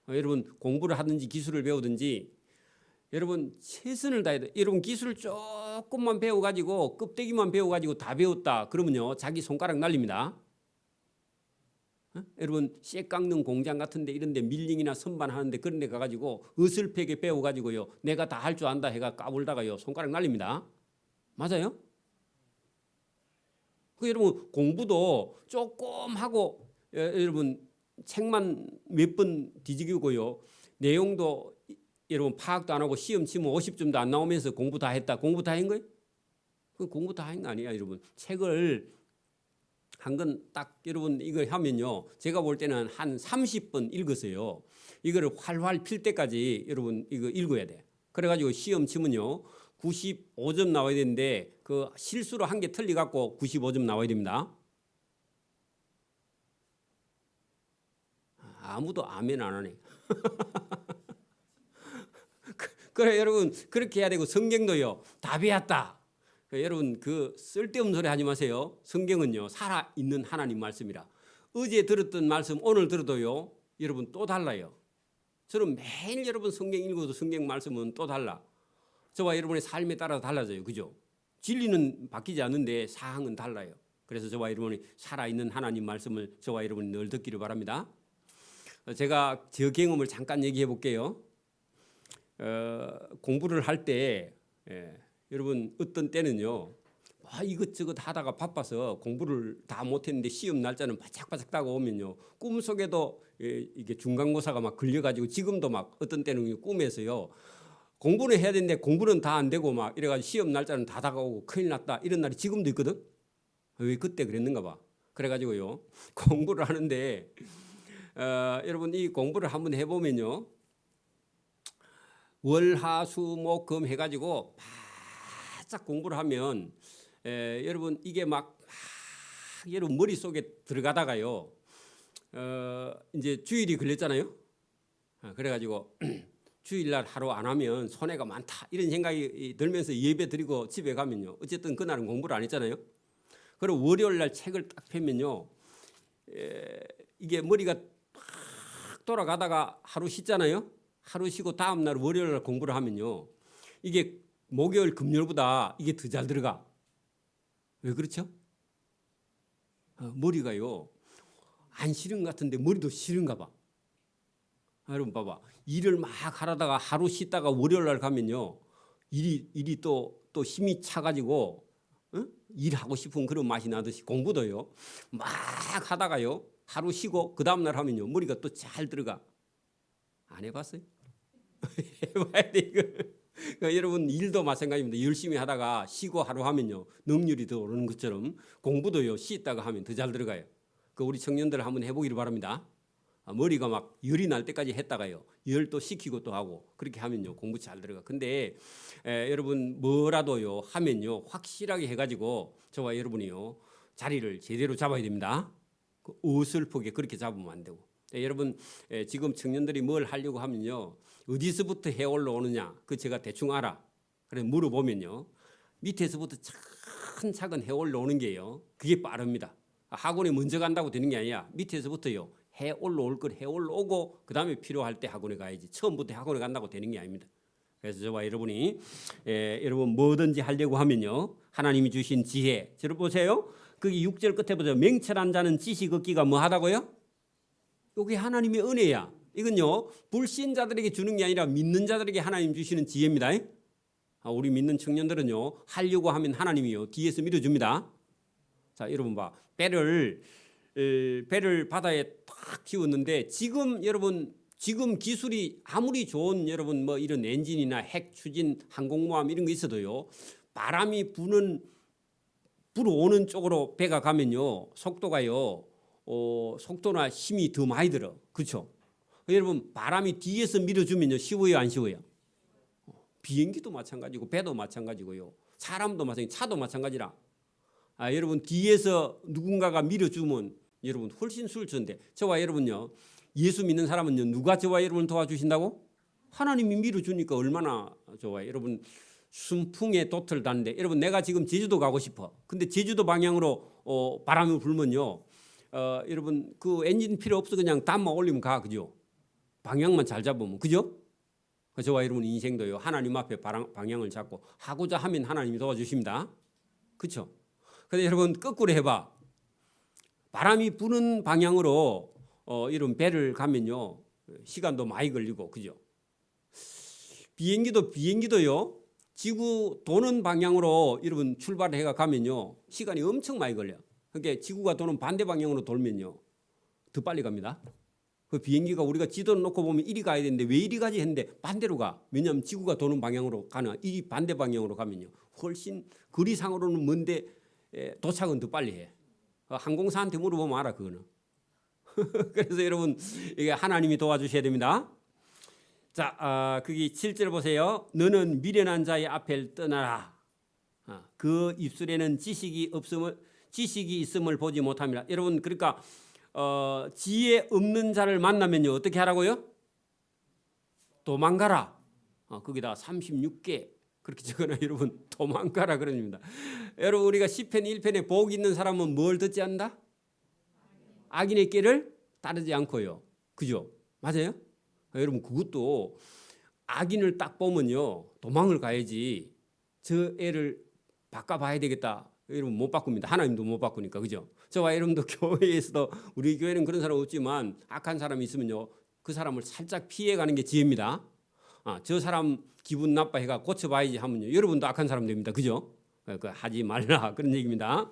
여러분 공부를 하든지 기술을 배우든지 여러분 최선을 다해야 돼요. 여러분 기술을 조금만 배워가지고 껍데기만 배워가지고 다 배웠다 그러면요, 자기 손가락 날립니다. 여러분 쇠 깎는 공장 같은데 이런데 밀링이나 선반 하는데 그런 데 가가지고 어설프게 배워가지고요, 내가 다 할 줄 안다 해가 까불다가요 손가락 날립니다. 맞아요? 여러분 공부도 조금 하고 여러분 책만 몇 번 뒤지기고요, 내용도 여러분 파악도 안 하고 시험 치면 50점도 안 나오면서 공부 다 했다. 공부 다 한 거예요? 그 공부 다 한 거 아니야, 여러분. 책을 한 건 딱 여러분 이거 하면요, 제가 볼 때는 한 30번 읽으세요. 이거를 활활 필 때까지 여러분 이거 읽어야 돼. 그래가지고 시험 치면요 95점 나와야 되는데 그 실수로 한 개 틀리갖고 95점 나와야 됩니다. 아무도 아멘 안 하네. 그래 여러분 그렇게 해야 되고, 성경도요 다 배웠다. 여러분 그 쓸데없는 소리 하지 마세요. 성경은요 살아있는 하나님 말씀이라. 어제 들었던 말씀 오늘 들어도요 여러분 또 달라요. 저는 매일 여러분 성경 읽어도 성경 말씀은 또 달라. 저와 여러분의 삶에 따라 달라져요. 그죠? 진리는 바뀌지 않는데 사항은 달라요. 그래서 저와 여러분이 살아있는 하나님 말씀을 저와 여러분이 늘 듣기를 바랍니다. 제가 저 경험을 잠깐 얘기해 볼게요. 공부를 할 때 여러분 어떤 때는요 이것저것 하다가 바빠서 공부를 다 못했는데 시험 날짜는 바짝바짝 다가오면요 꿈속에도 이게 중간고사가 막 걸려가지고, 지금도 막 어떤 때는 꿈에서요 공부는 해야 되는데 공부는 다 안 되고 막 이래가지고 시험 날짜는 다 다가오고 큰일 났다 이런 날이 지금도 있거든. 왜 그때 그랬는가 봐. 그래가지고요 공부를 하는데 여러분 이 공부를 한번 해보면요 월화수목금 해가지고 바짝 공부를 하면 여러분 이게 막 여러분 머릿속에 들어가다가요 이제 주일이 걸렸잖아요. 그래가지고 주일날 하루 안 하면 손해가 많다 이런 생각이 들면서 예배 드리고 집에 가면요 어쨌든 그날은 공부를 안 했잖아요. 그리고 월요일날 책을 딱 펴면요 이게 머리가 팍 돌아가다가 하루 쉬잖아요. 하루 쉬고 다음날 월요일날 공부를 하면요 이게 목요일 금요일보다 이게 더 잘 들어가. 왜 그렇죠? 머리가요 안 싫은 것 같은데 머리도 싫은가 봐. 여러분 봐봐, 일을 막 하다가 하루 쉬다가 월요일날 가면요 일이 또 힘이 차가지고 일하고 싶은 그런 맛이 나듯이 공부도요 막 하다가요 하루 쉬고 그 다음날 하면요 머리가 또 잘 들어가. 안 해봤어요? 해봐야 돼 이거. 그러니까 여러분 일도 마찬가지입니다. 열심히 하다가 쉬고 하루 하면요 능률이 더 오르는 것처럼 공부도요 쉬다가 하면 더 잘 들어가요. 그 우리 청년들 한번 해보기를 바랍니다. 머리가 막 열이 날 때까지 했다가요 열 또 식히고 또 하고 그렇게 하면요 공부 잘 들어가. 근데 여러분 뭐라도요 하면요 확실하게 해가지고 저와 여러분이요 자리를 제대로 잡아야 됩니다. 그 어설프게 그렇게 잡으면 안 되고. 여러분 지금 청년들이 뭘 하려고 하면요 어디서부터 해 올라오느냐 그 제가 대충 알아. 그래 물어보면요 밑에서부터 차근차근 해 올라오는 게요 그게 빠릅니다. 학원에 먼저 간다고 되는 게 아니야. 밑에서부터요 해 올라올 걸 해 올라오고 그 다음에 필요할 때 학원에 가야지. 처음부터 학원에 간다고 되는 게 아닙니다. 그래서 저와 여러분이 여러분 뭐든지 하려고 하면요 하나님이 주신 지혜 저를 보세요. 거기 6절 끝에 보세요. 맹철한 자는 지식 얻기가 뭐 하다고요? 이게 하나님의 은혜야. 이건요 불신자들에게 주는 게 아니라 믿는 자들에게 하나님 주시는 지혜입니다. 우리 믿는 청년들은요 하려고 하면 하나님이요 뒤에서 밀어줍니다. 자 여러분 봐, 배를 바다에 탁 키웠는데 지금 여러분 지금 기술이 아무리 좋은 여러분 뭐 이런 엔진이나 핵 추진 항공모함 이런 거 있어도요 바람이 불어오는 쪽으로 배가 가면요 속도가요 속도나 힘이 더 많이 들어. 그렇죠? 여러분 바람이 뒤에서 밀어주면요 쉬워요 안 쉬워요? 비행기도 마찬가지고 배도 마찬가지고요. 사람도 마찬가지, 차도 마찬가지라. 여러분 뒤에서 누군가가 밀어주면 여러분 훨씬 수월한데 저와 여러분요. 예수 믿는 사람은요. 누가 저와 여러분을 도와주신다고? 하나님이 밀어주니까 얼마나 좋아요. 여러분 순풍에 돛을 다는데 여러분 내가 지금 제주도 가고 싶어. 근데 제주도 방향으로 바람이 불면요. 여러분 그 엔진 필요 없어. 그냥 담만 올리면 가. 그죠? 방향만 잘 잡으면. 그죠? 저와 여러분 인생도요. 하나님 앞에 방향을 잡고 하고자 하면 하나님이 도와주십니다. 그렇죠? 근데 여러분 거꾸로 해봐. 바람이 부는 방향으로 이런 배를 가면요. 시간도 많이 걸리고. 그죠? 비행기도요. 지구 도는 방향으로 여러분 출발을 해가 가면요. 시간이 엄청 많이 걸려요. 그러니까 지구가 도는 반대 방향으로 돌면요. 더 빨리 갑니다. 그 비행기가 우리가 지도를 놓고 보면 이리 가야 되는데 왜 이리 가지 했는데 반대로 가. 왜냐하면 지구가 도는 방향으로 가는 이 반대 방향으로 가면요. 훨씬 거리상으로는 먼데 도착은 더 빨리 해. 항공사한테 물어보면 알아 그거는. 그래서 여러분 이게 하나님이 도와주셔야 됩니다. 자, 거기 7절 보세요. 너는 미련한 자의 앞을 떠나라. 그 입술에는 지식이 있음을 보지 못합니다. 여러분 그러니까 지혜 없는 자를 만나면요 어떻게 하라고요? 도망가라. 거기다 36개 그렇게 적어놔. 여러분 도망가라 그런 겁니다. 여러분 우리가 시편 1편에 복 있는 사람은 뭘 듣지 않는다? 악인의 길을 따르지 않고요. 그죠? 맞아요? 여러분 그것도 악인을 딱 보면요 도망을 가야지. 저 애를 바꿔봐야 되겠다. 여러분 못 바꿉니다. 하나님도 못 바꾸니까. 그죠? 저와 여러분도 교회에서도 우리 교회는 그런 사람 없지만 악한 사람이 있으면요 그 사람을 살짝 피해가는 게 지혜입니다. 저 사람 기분 나빠해가 고쳐봐야지 하면요 여러분도 악한 사람 됩니다. 그죠? 그 하지 말라 그런 얘기입니다.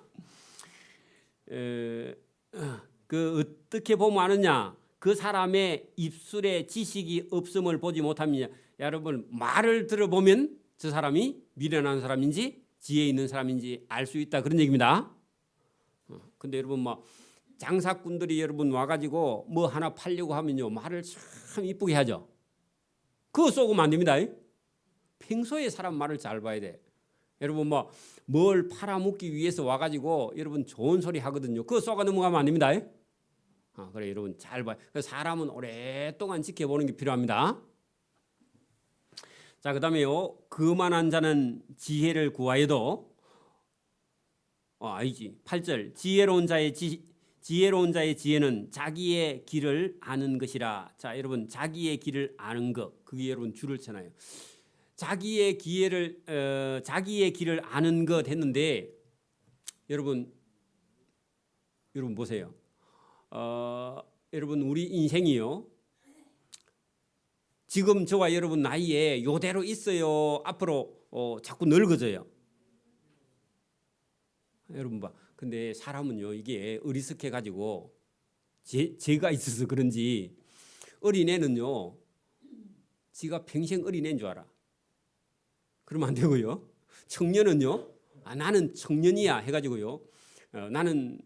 그 어떻게 보면 아느냐? 그 사람의 입술에 지식이 없음을 보지 못합니다. 여러분 말을 들어보면 저 사람이 미련한 사람인지 지혜 있는 사람인지 알 수 있다 그런 얘기입니다. 근데 여러분 뭐 장사꾼들이 여러분 와가지고 뭐 하나 팔려고 하면요 말을 참 이쁘게 하죠. 그거 쏘고면 안 됩니다. 평소에 사람 말을 잘 봐야 돼. 여러분 뭐 뭘 팔아먹기 위해서 와가지고 여러분 좋은 소리 하거든요. 그거 쏘가 넘어가면 안 됩니다. 그래 여러분 잘 봐요. 사람은 오랫동안 지켜보는 게 필요합니다. 자, 그다음에요. 그만한 자는 지혜를 구하여도 아니지. 8절. 지혜로운 자의 지혜는 자기의 길을 아는 것이라. 자, 여러분 자기의 길을 아는 것. 그게 여러분 줄을 쳐놔요. 자기의 길을 아는 것 했는데 여러분 보세요. 여러분 우리 인생이요. 지금 저와 여러분 나이에 요대로 있어요. 앞으로 자꾸 늙어져요. 여러분 봐. 근데 사람은요 이게 어리석해 가지고 죄가 있어서 그런지 어린애는요 지가 평생 어린애인 줄 알아. 그러면 안 되고요. 청년은요 나는 청년이야 해가지고요 나는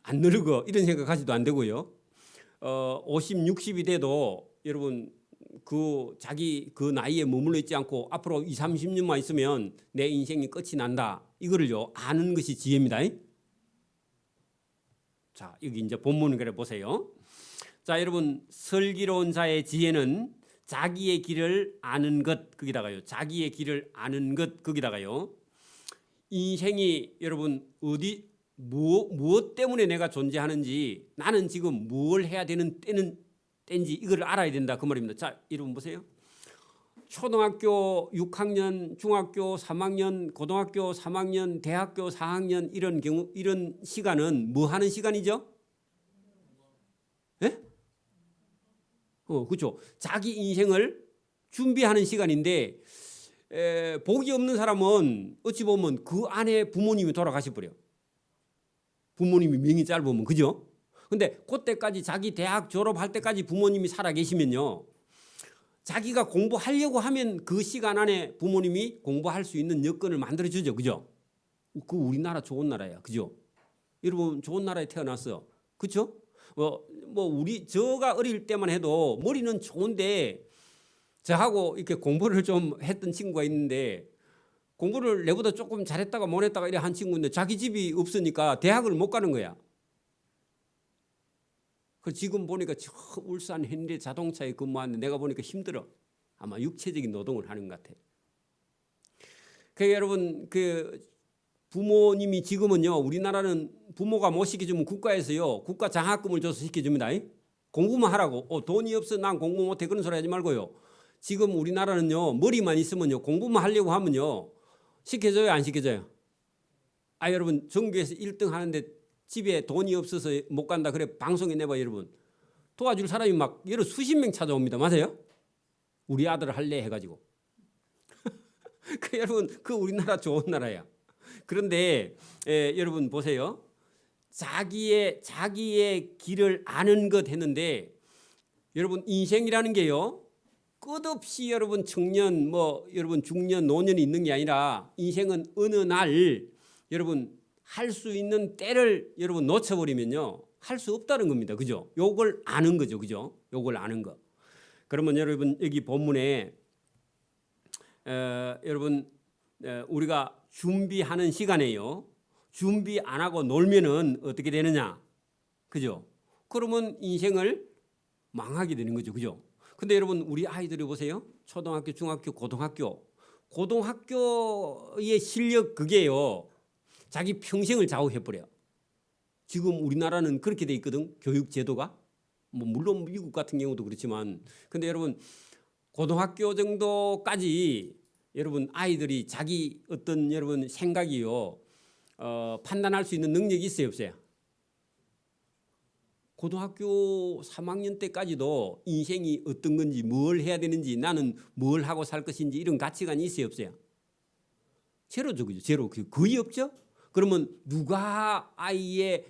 안 늙어 이런 생각하지도 안 되고요. 50, 60이 돼도 여러분 그 자기 그 나이에 머물러 있지 않고 앞으로 20, 30년만 있으면 내 인생이 끝이 난다. 이거를요 아는 것이 지혜입니다. 자, 여기 이제 본문을 그래 보세요. 자, 여러분 슬기로운 자의 지혜는 자기의 길을 아는 것 거기다가요. 자기의 길을 아는 것 거기다가요. 인생이 여러분 어디 무엇 때문에 내가 존재하는지 나는 지금 뭘 해야 되는 때인지 이걸 알아야 된다 그 말입니다. 자, 여러분 보세요. 초등학교 6학년, 중학교 3학년, 고등학교 3학년, 대학교 4학년 이런 시간은 뭐 하는 시간이죠? 예? 그렇죠. 자기 인생을 준비하는 시간인데 복이 없는 사람은 어찌 보면 그 안에 부모님이 돌아가셔버려. 부모님이 명이 짧으면 그죠? 근데 그때까지 자기 대학 졸업할 때까지 부모님이 살아 계시면요. 자기가 공부하려고 하면 그 시간 안에 부모님이 공부할 수 있는 여건을 만들어 주죠. 그죠? 그 우리나라 좋은 나라야. 그죠? 여러분 좋은 나라에 태어났어. 그렇죠? 저가 어릴 때만 해도 머리는 좋은데 저하고 이렇게 공부를 좀 했던 친구가 있는데 공부를 내보다 조금 잘했다가 못했다가 이래 한 친구인데 자기 집이 없으니까 대학을 못 가는 거야. 그 지금 보니까 저 울산 현대 자동차에 근무하는데 내가 보니까 힘들어. 아마 육체적인 노동을 하는 것 같아. 그 여러분 그 부모님이 지금은요, 우리나라는 부모가 못 시켜주면 국가에서요 국가 장학금을 줘서 시켜줍니다. 공부만 하라고. 돈이 없어 난 공부 못해 그런 소리 하지 말고요. 지금 우리나라는요 머리만 있으면요 공부만 하려고 하면요 시켜줘요 안 시켜줘요? 여러분 전교에서 1등 하는데 집에 돈이 없어서 못 간다 그래 방송에 내봐. 여러분 도와줄 사람이 막 여러 수십 명 찾아옵니다. 맞아요? 우리 아들 할래 해가지고. 여러분 그 우리나라 좋은 나라야. 그런데 여러분 보세요. 자기의 길을 아는 것 했는데 여러분 인생이라는 게요 끝없이 여러분 청년 여러분 중년 노년이 있는 게 아니라 인생은 어느 날 여러분 할 수 있는 때를 여러분 놓쳐버리면요 할 수 없다는 겁니다. 그죠? 요걸 아는 거죠. 그죠? 요걸 아는 거. 그러면 여러분 여기 본문에 여러분 우리가 준비하는 시간에요 준비 안 하고 놀면은 어떻게 되느냐? 그죠? 그러면 인생을 망하게 되는 거죠. 그죠? 근데 여러분 우리 아이들이 보세요. 초등학교, 중학교, 고등학교의 실력 그게요. 자기 평생을 좌우해버려요. 지금 우리나라는 그렇게 돼 있거든. 교육 제도가. 물론 미국 같은 경우도 그렇지만 근데 여러분 고등학교 정도까지 여러분 아이들이 자기 어떤 여러분 생각이요. 판단할 수 있는 능력이 있어요 없어요? 고등학교 3학년 때까지도 인생이 어떤 건지 뭘 해야 되는지 나는 뭘 하고 살 것인지 이런 가치관이 있어요 없어요? 제로죠. 그죠? 제로. 거의 없죠. 그러면 누가 아이의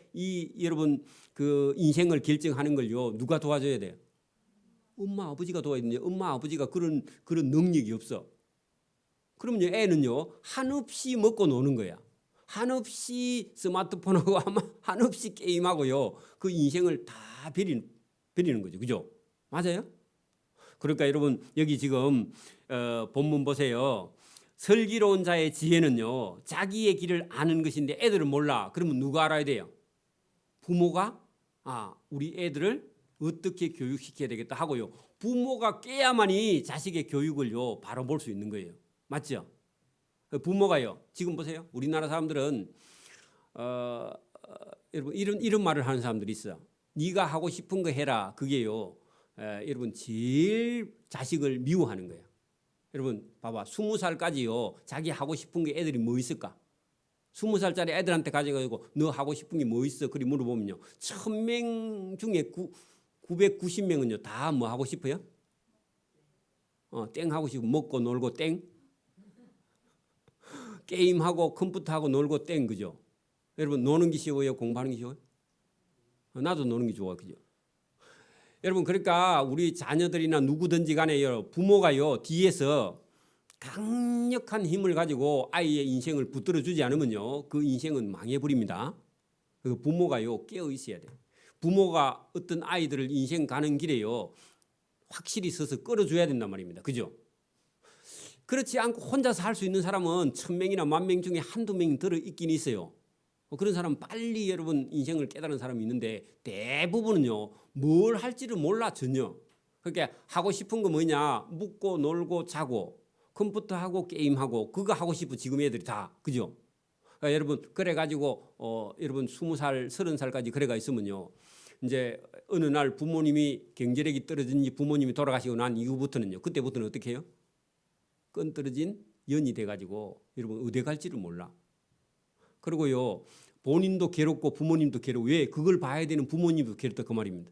여러분 그 인생을 결정하는 걸요 누가 도와줘야 돼요? 엄마 아버지가 도와야 되는데 엄마 아버지가 그런 능력이 없어. 그러면요 애는요 한없이 먹고 노는 거야. 한없이 스마트폰하고 한없이 게임하고요 그 인생을 다 버리는 거죠. 그죠? 맞아요? 그러니까 여러분 여기 지금 본문 보세요. 슬기로운 자의 지혜는요 자기의 길을 아는 것인데 애들은 몰라. 그러면 누가 알아야 돼요? 부모가 우리 애들을 어떻게 교육시켜야 되겠다 하고요 부모가 깨야만이 자식의 교육을요 바로 볼 수 있는 거예요. 맞죠? 부모가요. 지금 보세요. 우리나라 사람들은 여러분 이런 말을 하는 사람들이 있어요. 네가 하고 싶은 거 해라. 그게요. 여러분 제일 자식을 미워하는 거예요. 여러분 봐봐. 20살까지요. 자기 하고 싶은 게 애들이 뭐 있을까? 20살짜리 애들한테 가져가지고 너 하고 싶은 게 뭐 있어? 그리 물어보면요. 1000명 중에 990명은요. 다 뭐 하고 싶어요? 땡 하고 싶고 먹고 놀고 땡. 게임하고 컴퓨터하고 놀고 땡. 그죠? 여러분 노는 게 쉬워요? 공부하는 게 쉬워요? 나도 노는 게 좋아. 그죠? 여러분 그러니까 우리 자녀들이나 누구든지 간에요. 부모가요. 뒤에서 강력한 힘을 가지고 아이의 인생을 붙들어 주지 않으면요. 그 인생은 망해버립니다. 그 부모가요. 깨어 있어야 돼요. 부모가 어떤 아이들을 인생 가는 길에요. 확실히 서서 끌어줘야 된단 말입니다. 그죠? 그렇지 않고 혼자서 할 수 있는 사람은 1000명이나 10,000명 중에 한두 명 들어 있긴 있어요. 그런 사람 빨리 여러분 인생을 깨달은 사람이 있는데 대부분은요. 뭘 할지를 몰라 전혀. 그러니까 하고 싶은 거 뭐냐. 묵고 놀고 자고 컴퓨터하고 게임하고 그거 하고 싶어 지금 애들이 다. 그죠? 그러니까 여러분 그래가지고 여러분 20살 30살까지 그래가 있으면요. 이제 어느 날 부모님이 경제력이 떨어진지 부모님이 돌아가시고 난 이후부터는요. 그때부터는 어떻게 해요? 끈 떨어진 연이 돼가지고 여러분 어디 갈지를 몰라. 그리고요 본인도 괴롭고 부모님도 괴로워. 왜? 그걸 봐야 되는 부모님도 괴롭다 그 말입니다.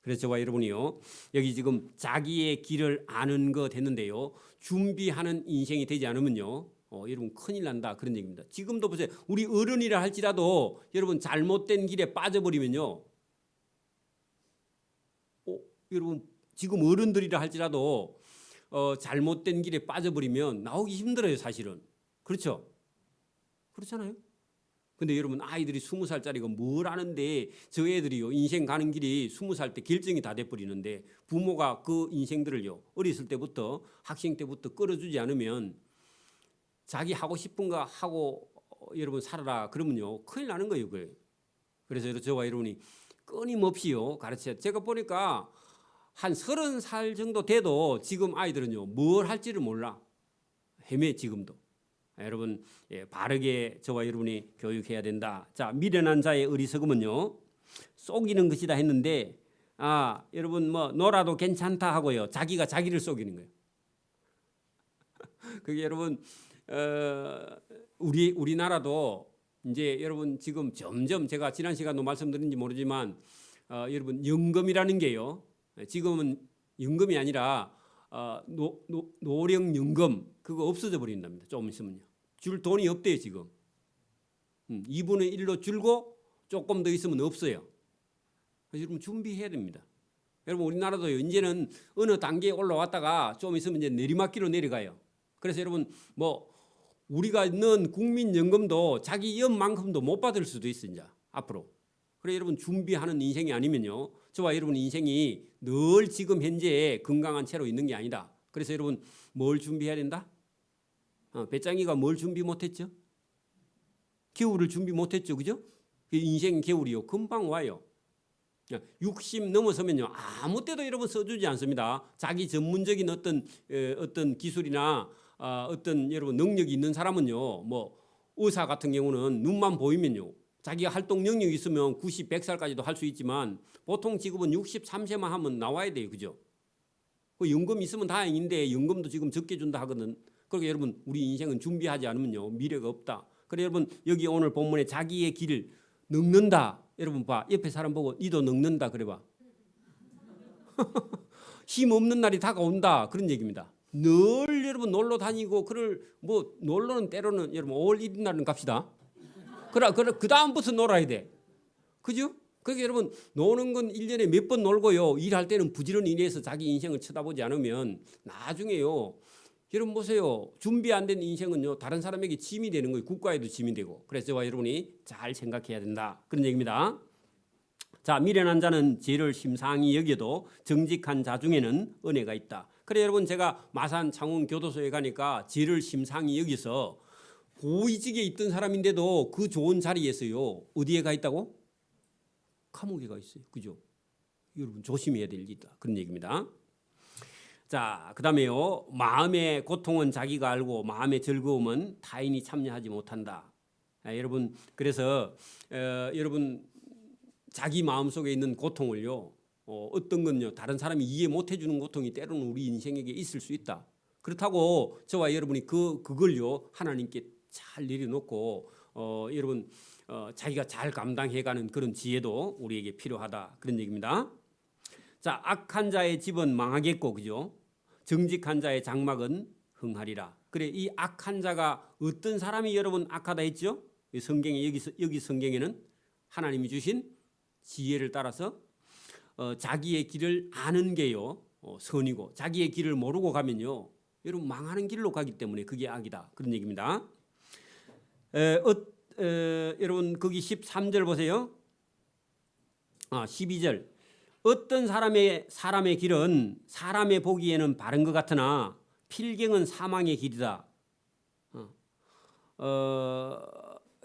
그래서 저와 여러분이요 여기 지금 자기의 길을 아는 것 했는데요 준비하는 인생이 되지 않으면요 여러분 큰일 난다 그런 얘기입니다. 지금도 보세요. 우리 어른이라 할지라도 여러분 잘못된 길에 빠져버리면요 여러분 지금 어른들이라 할지라도 잘못된 길에 빠져버리면 나오기 힘들어요 사실은. 그렇죠? 그렇잖아요. 근데 여러분 아이들이 20살짜리가 뭘 아는데 저 애들이요 인생 가는 길이 20살 때 결정이 다 돼버리는데 부모가 그 인생들을요 어렸을 때부터 학생 때부터 끌어주지 않으면 자기 하고 싶은 거 하고 여러분 살아라 그러면요 큰일 나는 거예요. 그래서 저와 여러분이 끊임없이요 가르쳐. 제가 보니까 한 30살 정도 돼도 지금 아이들은요 뭘 할지를 몰라. 헤매 지금도. 여러분 바르게 저와 여러분이 교육해야 된다. 자, 미련한 자의 어리석음은요 속이는 것이다 했는데 여러분 뭐 놀아도 괜찮다 하고요 자기가 자기를 속이는 거예요. 그게 여러분 우리나라도 이제 여러분 지금 점점 제가 지난 시간도 말씀드린지 모르지만 여러분 연금이라는 게요 지금은 연금이 아니라 노령연금 그거 없어져 버린답니다. 조금 있으면요. 줄 돈이 없대요 지금. 2분의 1로 줄고 조금 더 있으면 없어요. 그래서 여러분 준비해야 됩니다. 여러분 우리나라도요 이제는 어느 단계에 올라왔다가 좀 있으면 이제 내리막길로 내려가요. 그래서 여러분 뭐 우리가 넣은 국민연금도 자기 연만큼도 못 받을 수도 있어 이제 앞으로. 그래 여러분 준비하는 인생이 아니면요 저와 여러분 인생이 늘 지금 현재 건강한 채로 있는 게 아니다. 그래서 여러분 뭘 준비해야 된다? 배짱이가 뭘 준비 못했죠? 겨울을 준비 못했죠, 그죠? 인생 겨울이요 금방 와요. 60 넘어서면요 아무 때도 여러분 써주지 않습니다. 자기 전문적인 어떤 기술이나 어떤 여러분 능력이 있는 사람은요 뭐 의사 같은 경우는 눈만 보이면요 자기가 활동 능력이 있으면 90, 100살까지도 할 수 있지만 보통 직업은 63세만 하면 나와야 돼요. 그죠? 연금 있으면 다행인데 연금도 지금 적게 준다 하거든. 그러니까 여러분 우리 인생은 준비하지 않으면요 미래가 없다. 그래 여러분 여기 오늘 본문에 자기의 길을 늙는다. 여러분 봐 옆에 사람 보고 니도 늙는다 그래 봐. 힘 없는 날이 다가온다 그런 얘기입니다. 늘 여러분 놀러 다니고 그럴 뭐 놀러는 때로는 여러분 5월 1일 날은 갑시다. 그 다음부터 놀아야 돼. 그죠? 그러니까 여러분 노는 건 1년에 몇 번 놀고요. 일할 때는 부지런히 일해서 자기 인생을 쳐다보지 않으면 나중에요. 여러분 보세요. 준비 안 된 인생은요. 다른 사람에게 짐이 되는 거예요. 국가에도 짐이 되고. 그래서 저와 여러분이 잘 생각해야 된다. 그런 얘기입니다. 자, 미련한 자는 죄를 심상히 여겨도 정직한 자 중에는 은혜가 있다. 그래 여러분 제가 마산 창원 교도소에 가니까 죄를 심상히 여기서 고위직에 있던 사람인데도 그 좋은 자리에서요. 어디에 가 있다고? 감옥에 가 있어요. 그죠? 여러분 조심해야 될 일이다. 그런 얘기입니다. 자, 그다음에요. 마음의 고통은 자기가 알고 마음의 즐거움은 타인이 참여하지 못한다. 여러분 그래서 여러분 자기 마음속에 있는 고통을요. 어떤 건요. 다른 사람이 이해 못 해주는 고통이 때로는 우리 인생에게 있을 수 있다. 그렇다고 저와 여러분이 그걸요. 하나님께 잘 내려놓고 여러분 자기가 잘 감당해가는 그런 지혜도 우리에게 필요하다. 그런 얘기입니다. 자, 악한 자의 집은 망하겠고 그죠? 정직한 자의 장막은 흥하리라. 그래 이 악한 자가 어떤 사람이 여러분 악하다 했죠? 이 성경에 여기 성경에는 하나님이 주신 지혜를 따라서 자기의 길을 아는 게요 선이고 자기의 길을 모르고 가면요 여러분 망하는 길로 가기 때문에 그게 악이다. 그런 얘기입니다. 여러분 거기 13절 보세요. 12절 어떤 사람의 길은 사람의 보기에는 바른 것 같으나 필경은 사망의 길이다.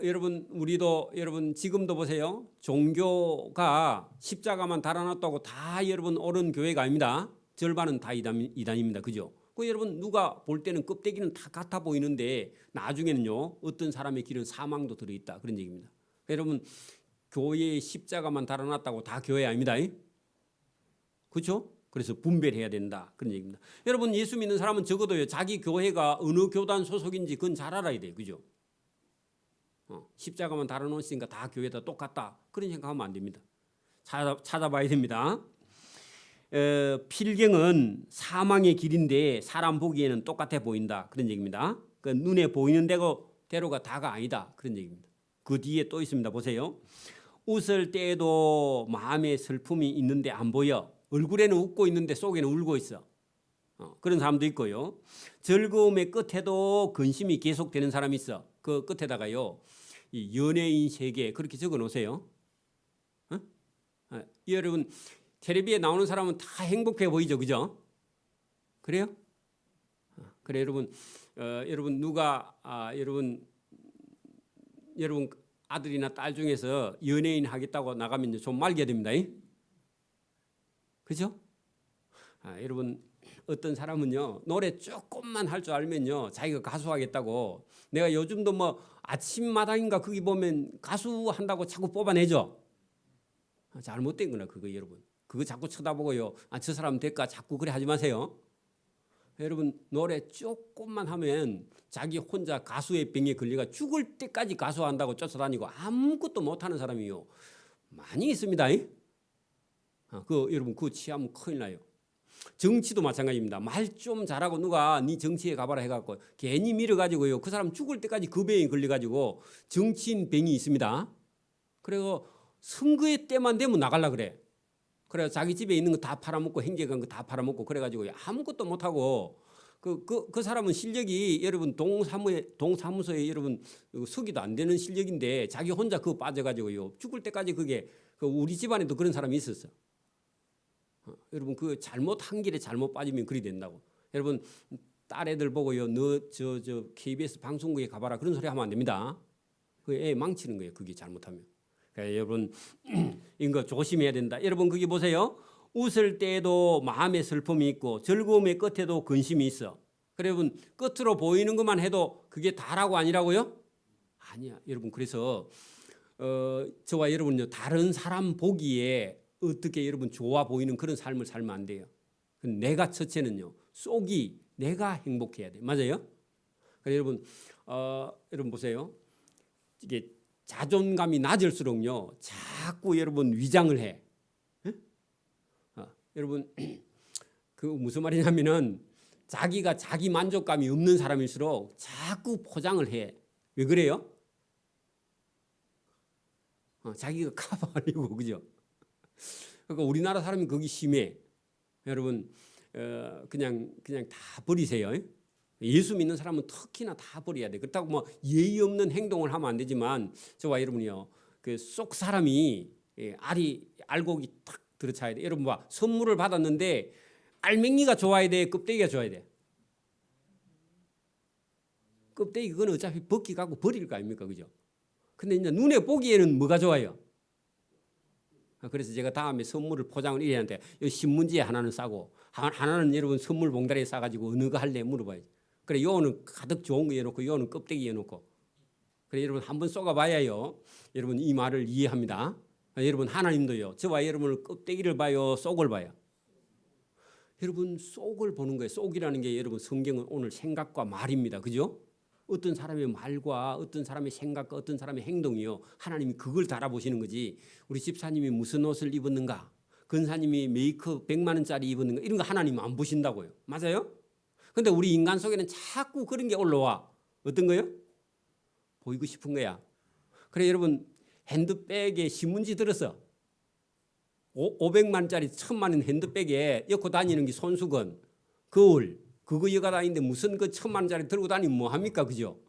여러분 우리도 여러분 지금도 보세요. 종교가 십자가만 달아놨다고 다 여러분 옳은 교회가 아닙니다. 절반은 다 이단입니다. 그죠? 그 여러분 누가 볼 때는 껍데기는 다 같아 보이는데 나중에는요 어떤 사람의 길은 사망도 들어있다. 그런 얘기입니다. 여러분 교회에 십자가만 달아놨다고 다 교회 아닙니다. 그렇죠? 그래서 분별해야 된다. 그런 얘기입니다. 여러분 예수 믿는 사람은 적어도요 자기 교회가 어느 교단 소속인지 그건 잘 알아야 돼요. 그죠? 십자가만 달아놓으니까 다 교회다 똑같다. 그런 생각하면 안 됩니다. 찾아봐야 됩니다. 필경은 사망의 길인데 사람 보기에는 똑같아 보인다. 그런 얘기입니다. 그 눈에 보이는 대로가 다가 아니다. 그런 얘기입니다. 그 뒤에 또 있습니다. 보세요. 웃을 때에도 마음에 슬픔이 있는데 안 보여. 얼굴에는 웃고 있는데 속에는 울고 있어. 그런 사람도 있고요. 즐거움의 끝에도 근심이 계속되는 사람이 있어. 그 끝에다가요. 이 연예인 세계 그렇게 적어 놓으세요. 여러분 텔레비에 나오는 사람은 다 행복해 보이죠. 그죠? 그래요? 그래 여러분 여러분 누가 여러분 아들이나 딸 중에서 연예인 하겠다고 나가면 좀 말게 됩니다. 그죠? 여러분 어떤 사람은요 노래 조금만 할 줄 알면요 자기가 가수 하겠다고 내가 요즘도 뭐 아침마당인가 거기 보면 가수 한다고 자꾸 뽑아내죠. 잘못된 거나 그거 여러분 그거 자꾸 쳐다보고요 저 사람 될까 자꾸 그래 하지 마세요. 여러분 노래 조금만 하면 자기 혼자 가수의 병에 걸려가 죽을 때까지 가수한다고 쫓아다니고 아무것도 못하는 사람이요 많이 있습니다. 여러분 그거 취하면 큰일 나요. 정치도 마찬가지입니다. 말 좀 잘하고 누가 네 정치에 가봐라 해갖고 괜히 밀어가지고요 그 사람 죽을 때까지 그 병에 걸려가지고 정치인 병이 있습니다. 그리고 선거의 때만 되면 나갈라 그래. 그래 자기 집에 있는 거 다 팔아먹고 행제간 거 다 팔아먹고 그래가지고 아무것도 못하고 그 사람은 실력이 여러분 동사무소에 여러분 서기도 안 되는 실력인데 자기 혼자 그거 빠져가지고요 죽을 때까지 그게 우리 집안에도 그런 사람이 있었어. 여러분 그 잘못한 길에 잘못 빠지면 그리 된다고. 여러분 딸 애들 보고요 너 저 KBS 방송국에 가봐라 그런 소리 하면 안 됩니다. 그 애 망치는 거예요 그게 잘못하면. 그러니까 여러분 이거 조심해야 된다. 여러분 그게 보세요. 웃을 때에도 마음의 슬픔이 있고 즐거움의 끝에도 근심이 있어. 그래 여러분 끝으로 보이는 것만 해도 그게 다라고 아니라고요? 아니야. 여러분 그래서 저와 여러분요 다른 사람 보기에 어떻게 여러분 좋아 보이는 그런 삶을 살면 안 돼요. 내가 첫째는요 속이 내가 행복해야 돼. 맞아요? 그래 여러분 여러분 보세요. 이게 자존감이 낮을수록요 자꾸 여러분 위장을 해. 여러분 그 무슨 말이냐면은 자기가 자기 만족감이 없는 사람일수록 자꾸 포장을 해. 왜 그래요? 자기가 커버하려고 그죠? 그러니까 우리나라 사람이 거기 심해. 여러분 그냥 다 버리세요. 예수 믿는 사람은 특히나 다 버려야 돼. 그렇다고 뭐 예의 없는 행동을 하면 안 되지만 저와 여러분이요 그 속 사람이 알곡이 탁 들어차야 돼. 여러분 봐 선물을 받았는데 알맹이가 좋아야 돼. 껍데기가 좋아야 돼. 껍데기 그건 어차피 벗기 갖고 버릴 거 아닙니까, 그죠? 근데 이제 눈에 보기에는 뭐가 좋아요? 그래서 제가 다음에 선물을 포장을 이래야 하는데 신문지에 하나는 싸고 하나는 여러분 선물 봉다리에 싸가지고 어느 거 할래 물어봐요. 그래 요거는 가득 좋은 거 해놓고 요거는 껍데기 해놓고 그래 여러분 한번 쏘가봐야요. 여러분 이 말을 이해합니다. 여러분 하나님도요. 저와 여러분을 껍데기를 봐요, 속을 봐요. 여러분 속을 보는 거예요. 속이라는 게 여러분 성경은 오늘 생각과 말입니다. 그죠? 어떤 사람의 말과 어떤 사람의 생각과 어떤 사람의 행동이요. 하나님이 그걸 달아보시는 거지. 우리 집사님이 무슨 옷을 입었는가? 근사님이 메이크업 100만 원짜리 입었는가? 이런 거 하나님은 안 보신다고요. 맞아요? 근데 우리 인간 속에는 자꾸 그런 게 올라와. 어떤 거요? 보이고 싶은 거야. 그래 여러분 핸드백에 신문지 들었어. 500만 원짜리 1000만 원 핸드백에 엮고 다니는 게 손수건, 거울 그거 여가 다니는데 무슨 그 1000만 원짜리 들고 다니면 뭐 합니까, 그죠?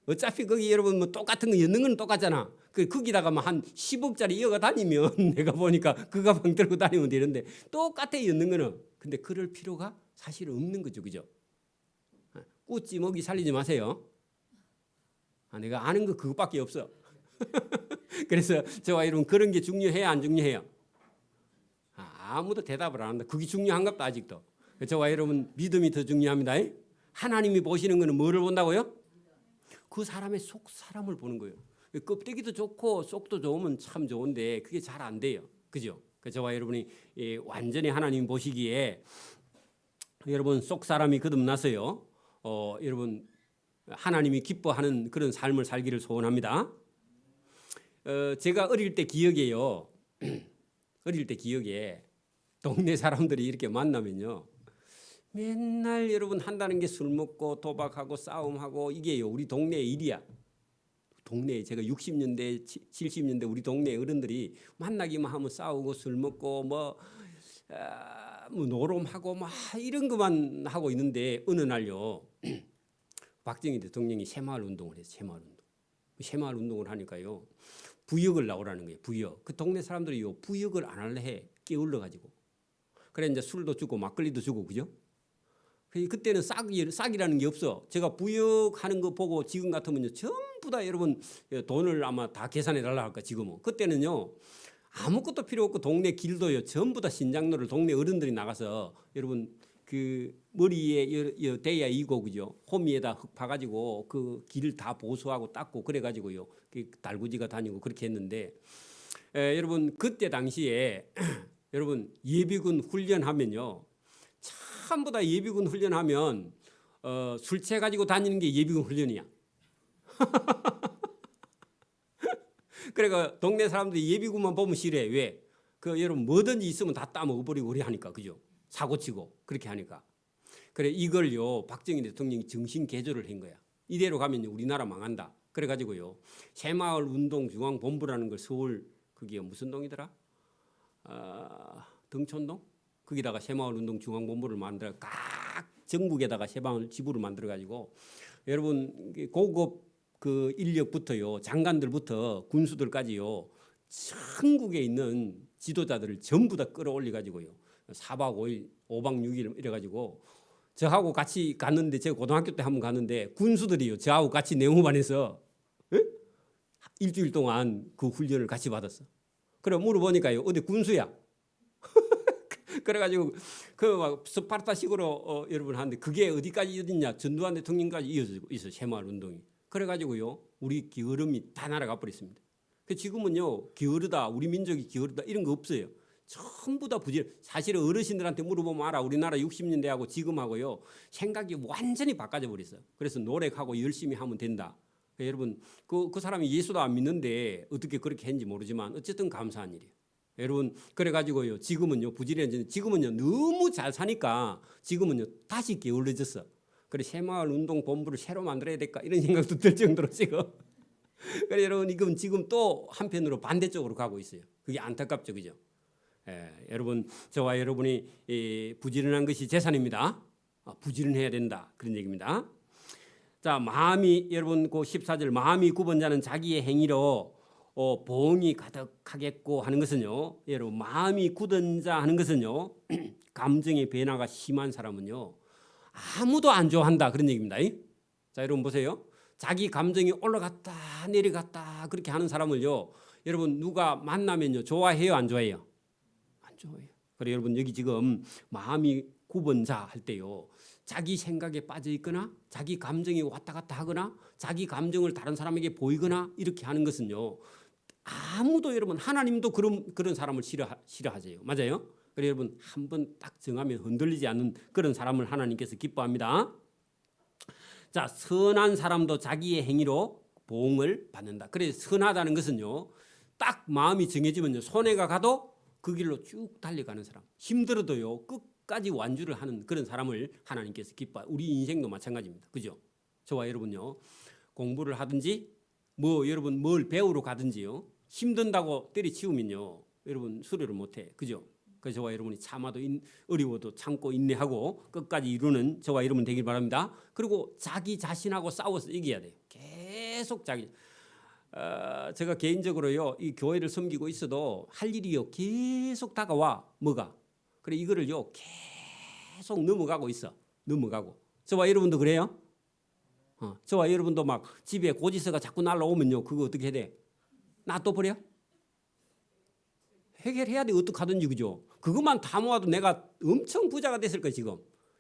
어차피 거기 여러분 뭐 똑같은 거 엮는 건 똑같잖아. 거기다가 뭐 한 10억짜리 여가 다니면 내가 보니까 그 가방 들고 다니면 되는데 똑같아 엮는 거는. 근데 그럴 필요가 사실 없는 거죠, 그죠? 꾸찌 먹이 살리지 마세요. 내가 아는 거 그것밖에 없어. 그래서 저와 여러분 그런 게 중요해요, 안 중요해요? 아무도 대답을 안 한다. 그게 중요한갑다 아직도. 저와 여러분 믿음이 더 중요합니다. 하나님이 보시는 거는 뭐를 본다고요? 그 사람의 속 사람을 보는 거예요. 껍데기도 좋고 속도 좋으면 참 좋은데 그게 잘 안 돼요. 그죠? 저와 여러분이 완전히 하나님 보시기에 여러분 속 사람이 거듭나서요. 여러분 하나님이 기뻐하는 그런 삶을 살기를 소원합니다. 제가 어릴 때 기억에요. 어릴 때 기억에 동네 사람들이 이렇게 만나면요. 맨날 여러분 한다는 게 술 먹고 도박하고 싸움하고 이게요. 우리 동네의 일이야. 동네에 제가 60년대 70년대 우리 동네 어른들이 만나기만 하면 싸우고 술 먹고 뭐 노름하고 막 이런 것만 하고 있는데 어느 날요. 박정희 대통령이 새마을 운동을 했어요. 새마을 운동. 새마을 운동을 하니까요. 부역을 나오라는 거예요. 부역. 그 동네 사람들이 요 부역을 안 할래 해. 끼울러 가지고. 그래 이제 술도 주고 막걸리도 주고 그죠? 그때는 싹이라는 게 없어. 제가 부역하는 거 보고 지금 같으면요 전부 다 여러분 돈을 아마 다 계산해 달라 할까 지금은. 그때는요 아무것도 필요 없고 동네 길도요 전부 다 신장로를 동네 어른들이 나가서 여러분 그 머리에 대야 이고 그죠 호미에다 흙 파가지고 그 길을 다 보수하고 닦고 그래가지고요 그 달구지가 다니고 그렇게 했는데 여러분 그때 당시에 여러분 예비군 훈련하면요 전부 다 예비군 훈련하면 술 취해 가지고 다니는 게 예비군 훈련이야. 그러니까 동네 사람들이 예비군만 보면 싫어해. 왜? 그 여러분 뭐든지 있으면 다 따먹어버리고 그래 하니까 그죠? 사고치고 그렇게 하니까. 그래 이걸요 박정희 대통령이 정신 개조를 한 거야. 이대로 가면 우리나라 망한다. 그래가지고요 새마을 운동 중앙본부라는 걸 서울 그게 무슨 동이더라? 등촌동? 거기다가 새마을 운동 중앙본부를 만들어 각 전국에다가 새마을 지부를 만들어 가지고 여러분 고급 그 인력부터요 장관들부터 군수들까지요 전국에 있는 지도자들을 전부 다 끌어올려 가지고요 4박 5일 5박 6일 이래 가지고 저하고 같이 갔는데 제가 고등학교 때 한번 갔는데 군수들이요 저하고 같이 내무반에서 일주일 동안 그 훈련을 같이 받았어. 그래 물어보니까요 어디 군수야? 그래가지고 그 스파르타식으로 여러분 하는데 그게 어디까지 이어졌냐 전두환 대통령까지 이어지고 있어 새마을 운동이. 그래가지고요 우리 게으름이 다 날아가 버렸습니다. 그 지금은요 게으르다 우리 민족이 게으르다 이런 거 없어요. 전부 다 부질. 사실은 어르신들한테 물어보면 알아. 우리나라 60년대하고 지금하고요 생각이 완전히 바꿔져 버렸어요. 그래서 노력하고 열심히 하면 된다. 여러분 그 사람이 예수도 안 믿는데 어떻게 그렇게 했는지 모르지만 어쨌든 감사한 일이에요. 여러분 그래가지고요 지금은요 부지런히 지금은요 너무 잘 사니까 지금은요 다시 게을러졌어. 그래 새마을 운동 본부를 새로 만들어야 될까 이런 생각도 들 정도로 지금. 그래 여러분 이건 지금 또 한편으로 반대쪽으로 가고 있어요. 그게 안타깝죠, 그죠? 여러분 저와 여러분이 부지런한 것이 재산입니다. 부지런해야 된다 그런 얘기입니다. 자 마음이 여러분 그 14절 마음이 굽은 자는 자기의 행위로 보응이 가득하겠고 하는 것은요 여러분 마음이 굳은 자 하는 것은요 감정의 변화가 심한 사람은요 아무도 안 좋아한다 그런 얘기입니다. 자 여러분 보세요. 자기 감정이 올라갔다 내려갔다 그렇게 하는 사람을요 여러분 누가 만나면요 좋아해요 안 좋아해요? 안 좋아해요. 그래 여러분 여기 지금 마음이 굽은 자 할 때요 자기 생각에 빠져 있거나 자기 감정이 왔다 갔다 하거나 자기 감정을 다른 사람에게 보이거나 이렇게 하는 것은요 아무도 여러분 하나님도 그런 사람을 싫어하세요. 맞아요? 그래 여러분 한번 딱 정하면 흔들리지 않는 그런 사람을 하나님께서 기뻐합니다. 자 선한 사람도 자기의 행위로 보응을 받는다. 그래 선하다는 것은요 딱 마음이 정해지면요 손해가 가도 그 길로 쭉 달려가는 사람 힘들어도요 끝까지 완주를 하는 그런 사람을 하나님께서 기뻐. 우리 인생도 마찬가지입니다. 그죠? 저와 여러분요 공부를 하든지 뭐 여러분 뭘 배우러 가든지요 힘든다고 때려치우면요 여러분 수료를 못해. 그죠? 그래서 저와 여러분이 참아도 어려워도 참고 인내하고 끝까지 이루는 저와 여러분 되길 바랍니다. 그리고 자기 자신하고 싸워서 이겨야 돼요. 계속 제가 개인적으로요 이 교회를 섬기고 있어도 할 일이요 계속 다가와. 뭐가? 그래 이거를요 계속 넘어가고 있어. 넘어가고. 저와 여러분도 그래요? 저와 여러분도 막 집에 고지서가 자꾸 날라오면요 그거 어떻게 해야 돼? 놔둬버려? 해결해야 돼. 어떡하든지. 그죠? 그것만 다 모아도 내가 엄청 부자가 됐을 거야 지금.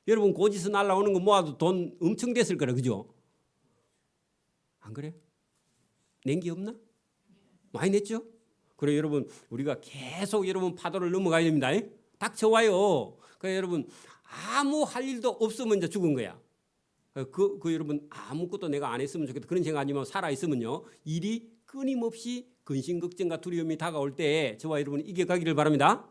여러분 고지서 날라오는 거 모아도 돈 엄청 됐을 거라. 그죠? 안 그래? 낸 게 없나? 많이 냈죠? 그래 여러분 우리가 계속 여러분 파도를 넘어가야 됩니다. 닥쳐와요. 그래 여러분 아무 할 일도 없으면 이제 죽은 거야. 그 여러분 아무것도 내가 안 했으면 좋겠다 그런 생각하지만 살아있으면요 일이 끊임없이 근심 걱정과 두려움이 다가올 때 저와 여러분이 이겨가기를 바랍니다.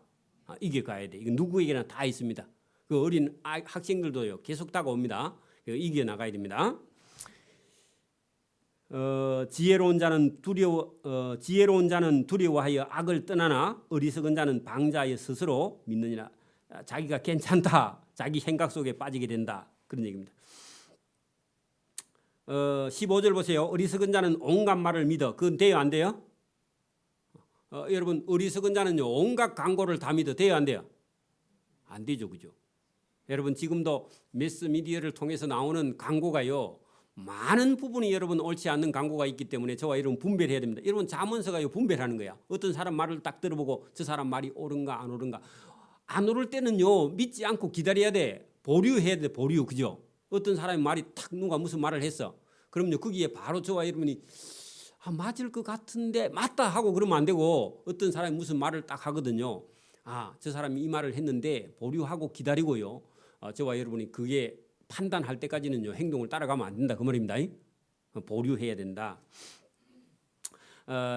이겨가야 돼. 이건 누구에게나 다 있습니다. 그 어린 학생들도요 계속 다가옵니다. 이겨나가야 됩니다. 지혜로운 자는 두려워하여 악을 떠나나 어리석은 자는 방자하여 스스로 믿느니라. 자기가 괜찮다. 자기 생각 속에 빠지게 된다. 그런 얘기입니다. 15절 보세요. 어리석은 자는 온갖 말을 믿어. 그건 돼요 안 돼요? 여러분 어리석은 자는요 온갖 광고를 다 믿어. 돼요 안 돼요? 안 되죠. 그죠? 여러분 지금도 매스미디어를 통해서 나오는 광고가요. 많은 부분이 여러분 옳지 않는 광고가 있기 때문에 저와 여러분 분별해야 됩니다. 여러분 자문서가요 분별하는 거야. 어떤 사람 말을 딱 들어보고 저 사람 말이 옳은가 안 옳은가. 안 옳을 때는요 믿지 않고 기다려야 돼. 보류해야 돼. 보류. 그죠? 어떤 사람의 말이 탁 누가 무슨 말을 했어. 그럼요 거기에 바로 저와 여러분이 맞을 것 같은데 맞다 하고 그러면 안 되고 어떤 사람이 무슨 말을 딱 하거든요. 저 사람이 이 말을 했는데 보류하고 기다리고요. 저와 여러분이 그게 판단할 때까지는요 행동을 따라가면 안 된다 그 말입니다. 보류해야 된다.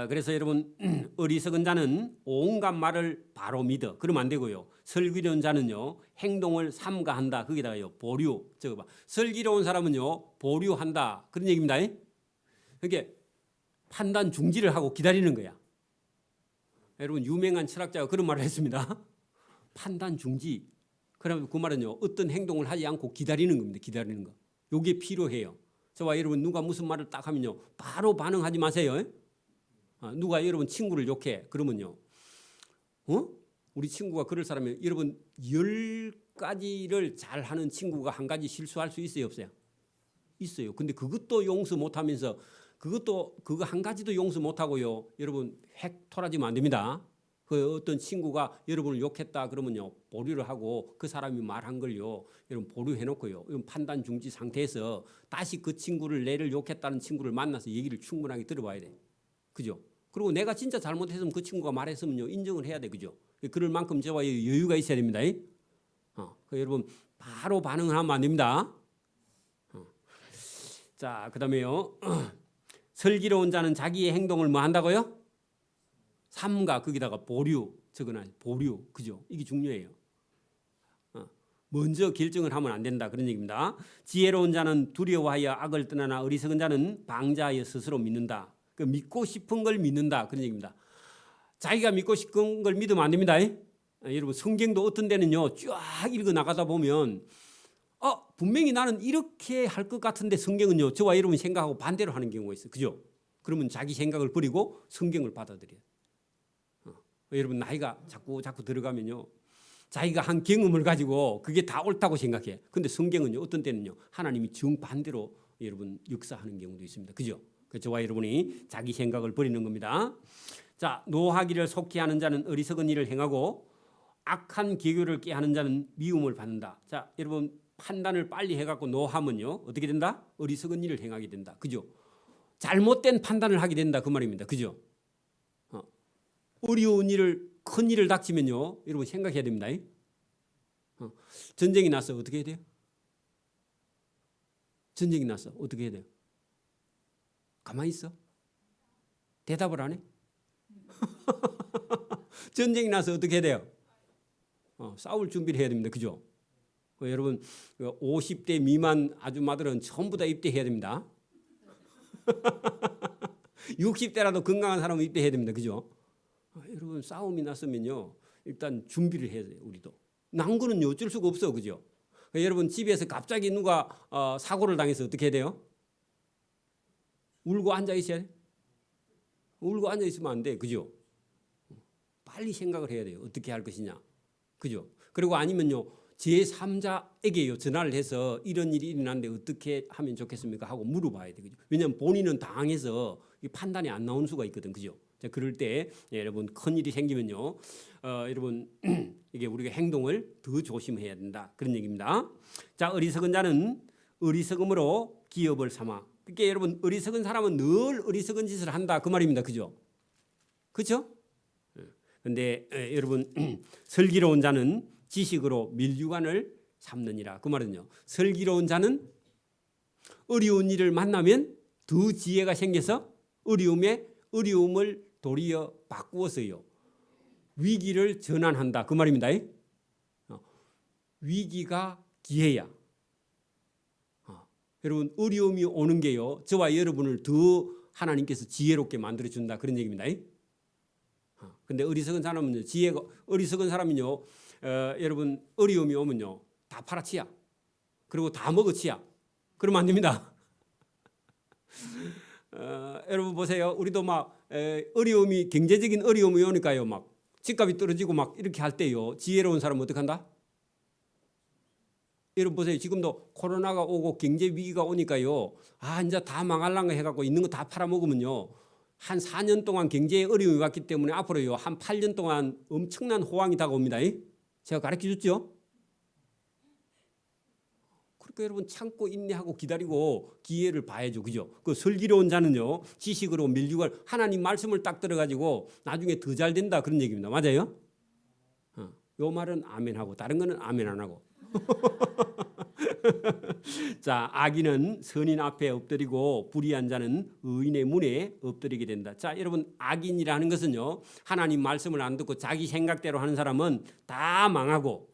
그래서 여러분 어리석은 자는 온갖 말을 바로 믿어. 그러면 안 되고요. 슬기로운 자는요 행동을 삼가한다. 거기다가요 보류 적어봐. 슬기로운 사람은요 보류한다. 그런 얘기입니다. 그러니까 판단 중지를 하고 기다리는 거야. 여러분 유명한 철학자가 그런 말을 했습니다. 판단 중지. 그러면 그 말은요 어떤 행동을 하지 않고 기다리는 겁니다. 기다리는 거. 이게 필요해요. 저와 여러분 누가 무슨 말을 딱 하면요 바로 반응하지 마세요. 누가 여러분 친구를 욕해 그러면요 우리 친구가 그럴 사람이면 여러분 10가지를 잘하는 친구가 한 가지 실수할 수 있어요 없어요? 있어요. 근데 그것도 용서 못하면서 그거 한 가지도 용서 못하고요 여러분 핵 토라지면 안 됩니다. 그 어떤 친구가 여러분을 욕했다 그러면요 보류를 하고 그 사람이 말한 걸요 여러분 보류해놓고요 판단 중지 상태에서 다시 그 친구를 내를 욕했다는 친구를 만나서 얘기를 충분하게 들어봐야 돼. 그죠? 그리고 내가 진짜 잘못했으면 그 친구가 말했으면요 인정을 해야 돼. 그죠? 그럴 만큼 저와 여유가 있어야 됩니다. 여러분 바로 반응을 하면 안 됩니다. 자, 그다음에요. 슬기로운 자는 자기의 행동을 뭐 한다고요? 삼가 거기다가 보류 적어놔. 보류. 그죠? 이게 중요해요. 먼저 결정을 하면 안 된다 그런 얘기입니다. 지혜로운 자는 두려워하여 악을 떠나나 어리석은 자는 방자하여 스스로 믿는다. 그 믿고 싶은 걸 믿는다 그런 얘기입니다. 자기가 믿고 싶은 걸 믿으면 안 됩니다. 여러분 성경도 어떤 데는요 쫙 읽어 나가다 보면 분명히 나는 이렇게 할 것 같은데 성경은요 저와 여러분이 생각하고 반대로 하는 경우가 있어요. 그죠? 그러면 자기 생각을 버리고 성경을 받아들여요. 여러분 나이가 자꾸 들어가면요 자기가 한 경험을 가지고 그게 다 옳다고 생각해. 근데 성경은요 어떤 때는요 하나님이 정반대로 여러분 역사하는 경우도 있습니다. 그죠? 저와 여러분이 자기 생각을 버리는 겁니다. 자, 노하기를 속히 하는 자는 어리석은 일을 행하고 악한 계교를 깨하는 자는 미움을 받는다. 자, 여러분 판단을 빨리 해갖고 노하면요 어떻게 된다? 어리석은 일을 행하게 된다. 그죠? 잘못된 판단을 하게 된다 그 말입니다. 그죠? 어려운 일을 큰 일을 닥치면요 여러분 생각해야 됩니다. 전쟁이 나서 어떻게 해야 돼요? 전쟁이 나서 어떻게 해야 돼요? 가만히 있어? 대답을 안 해? 전쟁이 나서 어떻게 해야 돼요? 싸울 준비를 해야 됩니다. 그죠? 여러분 50대 미만 아줌마들은 전부 다 입대해야 됩니다. 60대라도 건강한 사람은 입대해야 됩니다. 그죠? 여러분 싸움이 났으면요 일단 준비를 해야 돼요. 우리도. 난 거는 어쩔 수가 없어. 그죠? 여러분 집에서 갑자기 누가 사고를 당해서 어떻게 해야 돼요? 울고 앉아 있어야 돼? 울고 앉아 있으면 안 돼. 그죠? 빨리 생각을 해야 돼요. 어떻게 할 것이냐. 그죠? 그리고 아니면요. 제3자에게요. 전화를 해서 이런 일이 일어났는데 어떻게 하면 좋겠습니까? 하고 물어봐야 돼. 그죠? 왜냐하면 본인은 당해서 판단이 안 나오는 수가 있거든. 그죠? 자, 그럴 때 여러분 큰일이 생기면요. 여러분 이게 우리가 행동을 더 조심해야 된다. 그런 얘기입니다. 자, 어리석은 자는 어리석음으로 기업을 삼아. 그러니까 여러분 어리석은 사람은 늘 어리석은 짓을 한다 그 말입니다. 그죠? 그렇죠? 그런데 여러분 슬기로운 자는 지식으로 밀유관을 삼느니라. 그 말은요. 슬기로운 자는 어려운 일을 만나면 더 지혜가 생겨서 어려움을 도리어 바꾸어서요. 위기를 전환한다. 그 말입니다. 위기가 기회야. 여러분 어려움이 오는 게요. 저와 여러분을 더 하나님께서 지혜롭게 만들어 준다 그런 얘기입니다. 근데 어리석은 사람은요. 어리석은 사람은요. 여러분 어려움이 오면요. 다 팔아치야. 그리고 다 먹어치야. 그러면 안 됩니다. 여러분 보세요. 우리도 막 어려움이 경제적인 어려움이 오니까요. 막 집값이 떨어지고 막 이렇게 할 때요. 지혜로운 사람은 어떻게 한다? 여러분 보세요. 지금도 코로나가 오고 경제 위기가 오니까요. 이제 다 망할랑가 해갖고 있는 거 다 팔아먹으면요. 한 4년 동안 경제에 어려움이 왔기 때문에 앞으로요. 한 8년 동안 엄청난 호황이 다가옵니다. 제가 가르쳐줬죠. 그러니까 여러분 참고 인내하고 기다리고 기회를 봐야죠. 그죠? 그 슬기로운 자는요. 지식으로 밀육을 하나님 말씀을 딱 들어가지고 나중에 더 잘 된다 그런 얘기입니다. 맞아요? 요 말은 아멘하고 다른 거는 아멘 안 하고. 자, 악인은 선인 앞에 엎드리고 불의한 자는 의인의 문에 엎드리게 된다. 자, 여러분 악인이라는 것은요. 하나님 말씀을 안 듣고 자기 생각대로 하는 사람은 다 망하고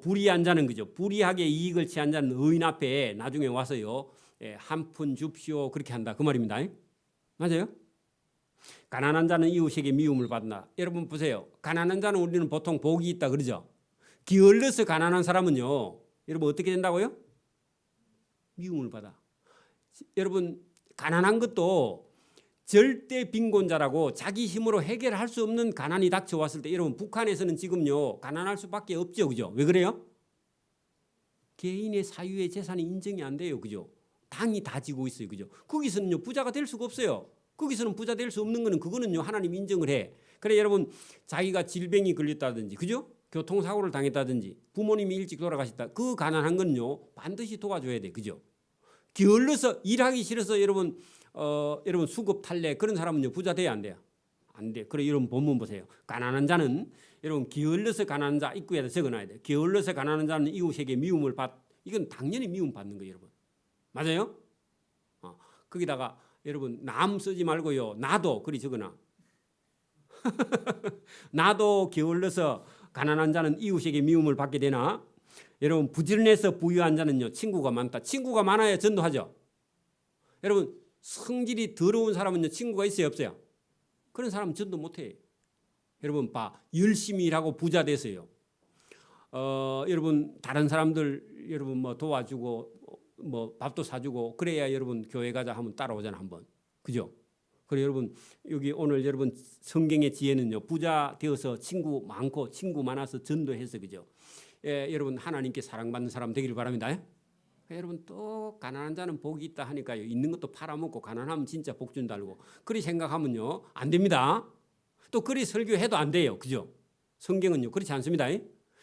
불의한 자는 그죠. 불의하게 이익을 취한 자는 의인 앞에 나중에 와서요. 한 푼 줍시오 그렇게 한다. 그 말입니다. 맞아요? 가난한 자는 이웃에게 미움을 받나. 여러분 보세요. 가난한 자는 우리는 보통 복이 있다 그러죠. 게을러서 가난한 사람은요. 여러분 어떻게 된다고요? 미움을 받아. 여러분 가난한 것도 절대 빈곤자라고 자기 힘으로 해결할 수 없는 가난이 닥쳐왔을 때 여러분 북한에서는 지금요. 가난할 수밖에 없죠. 그죠? 왜 그래요? 개인의 사유의 재산이 인정이 안 돼요. 그죠? 당이 다 지고 있어요. 그죠? 거기서는요. 부자가 될 수가 없어요. 거기서는 부자 될 수 없는 거는 그거는요. 하나님 인정을 해. 그래 여러분 자기가 질병이 걸렸다든지 그죠? 교통사고를 당했다든지 부모님이 일찍 돌아가셨다. 그 가난한 건요. 반드시 도와줘야 돼. 그죠? 게을러서 일하기 싫어서 여러분 여러분 수급 탈래 그런 사람은요. 부자 돼야 안 돼요. 안 돼. 그래 여러분 본문 보세요. 가난한 자는 여러분 게을러서 가난한 자 입구에다 적어놔야 돼. 게을러서 가난한 자는 이웃에게 미움을 이건 당연히 미움 받는 거예요. 여러분. 맞아요? 거기다가 여러분 남 쓰지 말고요. 나도 그리 적어놔. 나도 게을러서 가난한 자는 이웃에게 미움을 받게 되나? 여러분 부지런해서 부유한 자는요. 친구가 많다. 친구가 많아야 전도하죠. 여러분 성질이 더러운 사람은요. 친구가 있어요 없어요? 그런 사람은 전도 못해. 여러분 열심히 일하고 부자 되세요. 여러분 다른 사람들 여러분 뭐 도와주고 뭐 밥도 사주고 그래야 여러분 교회 가자 하면 따라오잖아 한번. 그죠? 그래 여러분 여기 오늘 여러분 성경의 지혜는요. 부자 되어서 친구 많고 친구 많아서 전도해서 그죠? 여러분 하나님께 사랑받는 사람 되기를 바랍니다. 여러분 또 가난한 자는 복이 있다 하니까요. 있는 것도 팔아먹고 가난하면 진짜 복 준다고 그리 생각하면요. 안 됩니다. 또 그리 설교해도 안 돼요. 그죠? 성경은요. 그렇지 않습니다.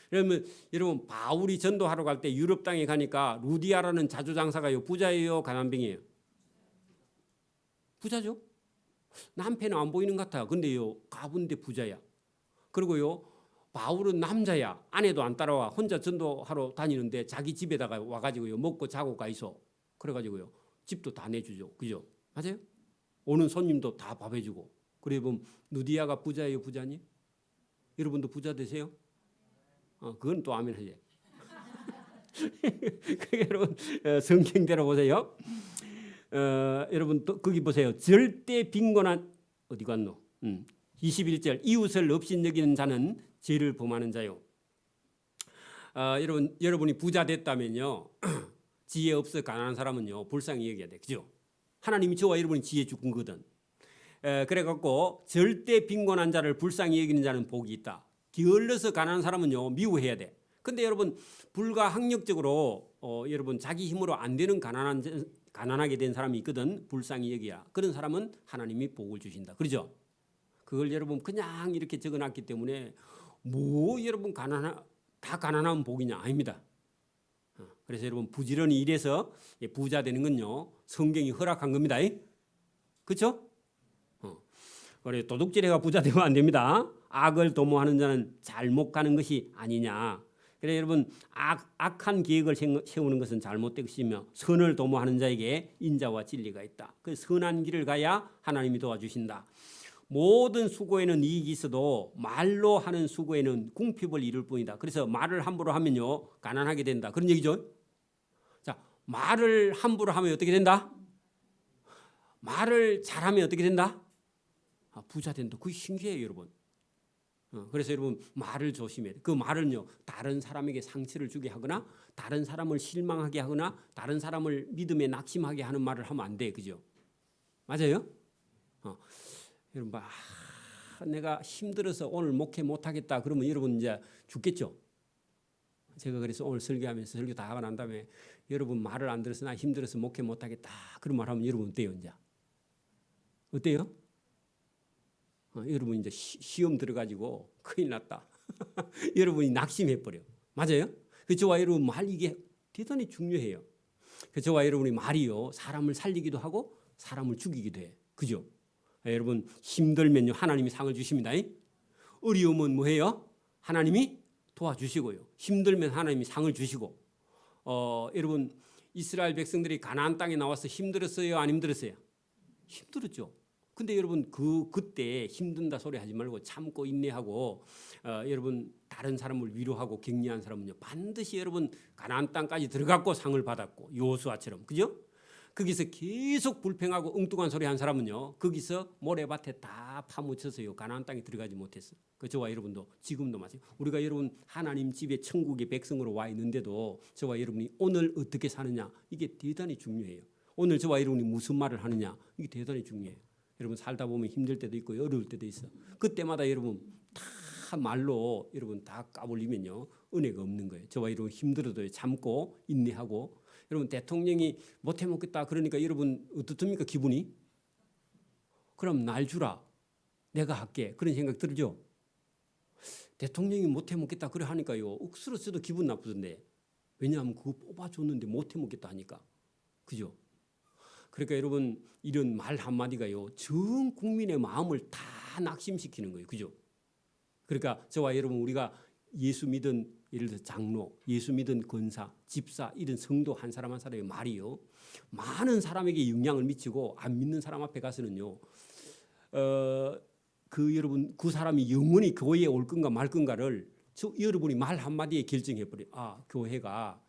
그러면 여러분 바울이 전도하러 갈 때 유럽 땅에 가니까 루디아라는 자주장사가요. 부자예요? 가난뱅이에요? 부자죠. 남편은 안 보이는 것 같아요. 근데요. 가본데 부자야. 그리고요. 바울은 남자야. 아내도 안 따라와. 혼자 전도하러 다니는데 자기 집에다가 와가지고요. 먹고 자고 가 있어. 그래가지고요. 집도 다 내주죠. 그죠? 맞아요? 오는 손님도 다 밥 해주고. 그래 보면 누디아가 부자예요? 부자니? 여러분도 부자 되세요? 그건 또 아멘 하지. 여러분 성경대로 보세요. 여러분 또 거기 보세요. 절대 빈곤한 어디 갔노? 21절 이웃을 없인 여기는 자는 죄를 범하는 자요. 여러분이 부자 됐다면요. 지혜 없어 가난한 사람은요. 불쌍히 여겨야 돼. 그죠? 하나님이 저와 여러분이 지혜 주신 거거든. 그래갖고 절대 빈곤한 자를 불쌍히 여기는 자는 복이 있다. 게을러서 가난한 사람은요. 미워해야 돼. 근데 여러분 불가항력적으로 여러분 자기 힘으로 안 되는 가난하게 된 사람이 있거든. 불쌍히 여기야. 그런 사람은 하나님이 복을 주신다. 그렇죠? 그걸 여러분 그냥 이렇게 적어놨기 때문에 뭐 여러분 다 가난하면 복이냐? 아닙니다. 그래서 여러분 부지런히 일해서 부자 되는 건요. 성경이 허락한 겁니다. 그렇죠? 그래 도둑질해가 부자 되면 안 됩니다. 악을 도모하는 자는 잘못 가는 것이 아니냐. 그래 여러분 악한 계획을 세우는 것은 잘못된 것이며 선을 도모하는 자에게 인자와 진리가 있다. 그 선한 길을 가야 하나님이 도와주신다. 모든 수고에는 이익이 있어도 말로 하는 수고에는 궁핍을 이룰 뿐이다. 그래서 말을 함부로 하면요 가난하게 된다. 그런 얘기죠. 자, 말을 함부로 하면 어떻게 된다? 말을 잘하면 어떻게 된다? 부자 된다. 그게 신기해요, 여러분. 그래서 여러분 말을 조심해야 돼. 그 말은요 다른 사람에게 상처를 주게 하거나 다른 사람을 실망하게 하거나 다른 사람을 믿음에 낙심하게 하는 말을 하면 안 돼, 그죠? 맞아요? 여러분 내가 힘들어서 오늘 목회 못하겠다 그러면 여러분 이제 죽겠죠? 제가 그래서 오늘 설교하면서 설교 다 하고 난 다음에 여러분 말을 안 들어서 나 힘들어서 목회 못하겠다 그런 말 하면 여러분 어때요? 이제 어때요? 여러분 이제 시험 들어가지고 큰일 났다. 여러분이 낙심해버려. 맞아요? 그 저와 여러분 말 이게 대단히 중요해요. 그 저와 여러분이 말이요 사람을 살리기도 하고 사람을 죽이기도 해. 그죠? 여러분 힘들면요 하나님이 상을 주십니다. 어려우면 뭐해요? 하나님이 도와주시고요. 힘들면 하나님이 상을 주시고. 여러분 이스라엘 백성들이 가나안 땅에 나와서 힘들었어요? 안 힘들었어요? 힘들었죠. 근데 여러분 그때 힘든다 소리 하지 말고 참고 인내하고 여러분 다른 사람을 위로하고 격려한 사람은요 반드시 여러분 가나안 땅까지 들어갔고 상을 받았고 여호수아처럼 그죠? 거기서 계속 불평하고 엉뚱한 소리 한 사람은요 거기서 모래밭에 다 파묻혀서요 가나안 땅에 들어가지 못했어. 그 저와 여러분도 지금도 마찬가지. 우리가 여러분 하나님 집에 천국의 백성으로 와 있는데도 저와 여러분이 오늘 어떻게 사느냐 이게 대단히 중요해요. 오늘 저와 여러분이 무슨 말을 하느냐 이게 대단히 중요해요. 여러분 살다 보면 힘들 때도 있고 어려울 때도 있어. 그때마다 여러분 다 말로 여러분 다 까불리면요 은혜가 없는 거예요. 저와 여러분 힘들어도 참고 인내하고. 여러분 대통령이 못해 먹겠다 그러니까 여러분 어떻습니까 기분이? 그럼 날 주라 내가 할게 그런 생각 들죠? 대통령이 못해 먹겠다 그래 하니까요 억수로 써도 기분 나쁘던데 왜냐하면 그거 뽑아줬는데 못해 먹겠다 하니까 그죠? 그러니까 여러분 이런 말 한마디가요 전 국민의 마음을 다 낙심시키는 거예요. 그죠? 그러니까 저와 여러분 우리가 예수 믿은 예를 들어 장로, 예수 믿은 권사, 집사 이런 성도 한 사람 한 사람의 말이요 많은 사람에게 영향을 미치고 안 믿는 사람 앞에 가서는요 여러분 그 사람이 영원히 교회에 올 건가 말 건가를 여러분이 말 한마디에 결정해 버려. 교회가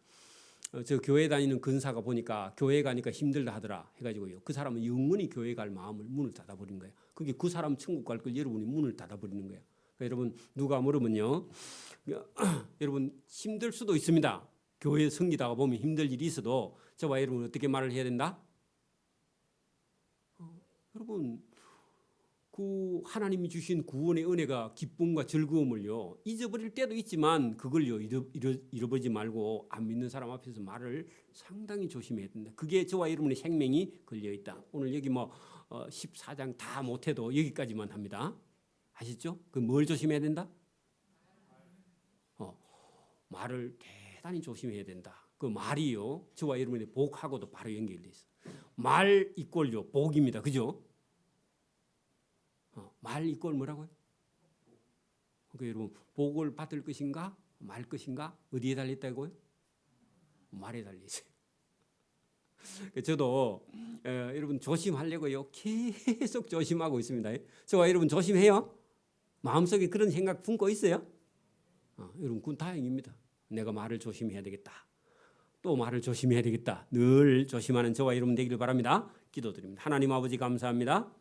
저 교회 다니는 근사가 보니까 교회 가니까 힘들다 하더라 해가지고요 그 사람은 영원히 교회 갈 마음을 문을 닫아버린 거예요. 그게 그 사람 천국 갈 걸 여러분이 문을 닫아버리는 거예요. 그러니까 여러분 누가 물으면요 여러분 힘들 수도 있습니다. 교회 섬기다가 보면 힘들 일이 있어도 저와 여러분 어떻게 말을 해야 된다? 여러분 그 하나님이 주신 구원의 은혜가 기쁨과 즐거움을요 잊어버릴 때도 있지만 그걸요 잃어버리지 말고 안 믿는 사람 앞에서 말을 상당히 조심해야 된다. 그게 저와 여러분의 생명이 걸려 있다. 오늘 여기 14장 다 못해도 여기까지만 합니다. 아시죠? 그 뭘 조심해야 된다? 말을 대단히 조심해야 된다. 그 말이요 저와 여러분의 복하고도 바로 연결돼 있어. 말 이꼴요 복입니다. 그죠? 말 이꼴 뭐라고요? 그러니까 여러분 복을 받을 것인가 말 것인가 어디에 달렸다고요? 말에 달려 있어요. 저도 여러분 조심하려고요 계속 조심하고 있습니다. 저와 여러분 조심해요. 마음속에 그런 생각 품고 있어요? 여러분 그건 다행입니다. 내가 말을 조심해야 되겠다. 또 말을 조심해야 되겠다. 늘 조심하는 저와 여러분 되기를 바랍니다. 기도드립니다. 하나님 아버지 감사합니다.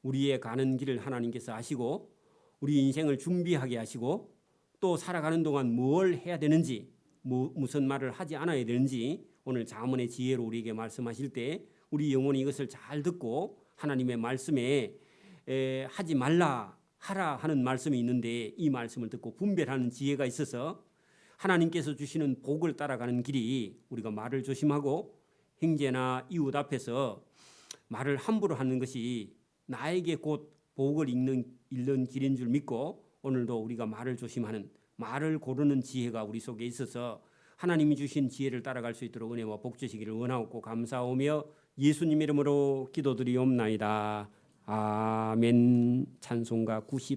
우리의 가는 길을 하나님께서 아시고 우리 인생을 준비하게 하시고 또 살아가는 동안 뭘 해야 되는지 무슨 말을 하지 않아야 되는지 오늘 잠언의 지혜로 우리에게 말씀하실 때 우리 영혼이 이것을 잘 듣고 하나님의 말씀에 하지 말라 하라 하는 말씀이 있는데 이 말씀을 듣고 분별하는 지혜가 있어서 하나님께서 주시는 복을 따라가는 길이 우리가 말을 조심하고 형제나 이웃 앞에서 말을 함부로 하는 것이 나에게 곧 복을 잃는 길인 줄 믿고 오늘도 우리가 말을 조심하는 말을 고르는 지혜가 우리 속에 있어서 하나님이 주신 지혜를 따라갈 수 있도록 은혜와 복 주시기를 원하옵고 감사하며 예수님 이름으로 기도드리옵나이다. 아멘. 찬송가 90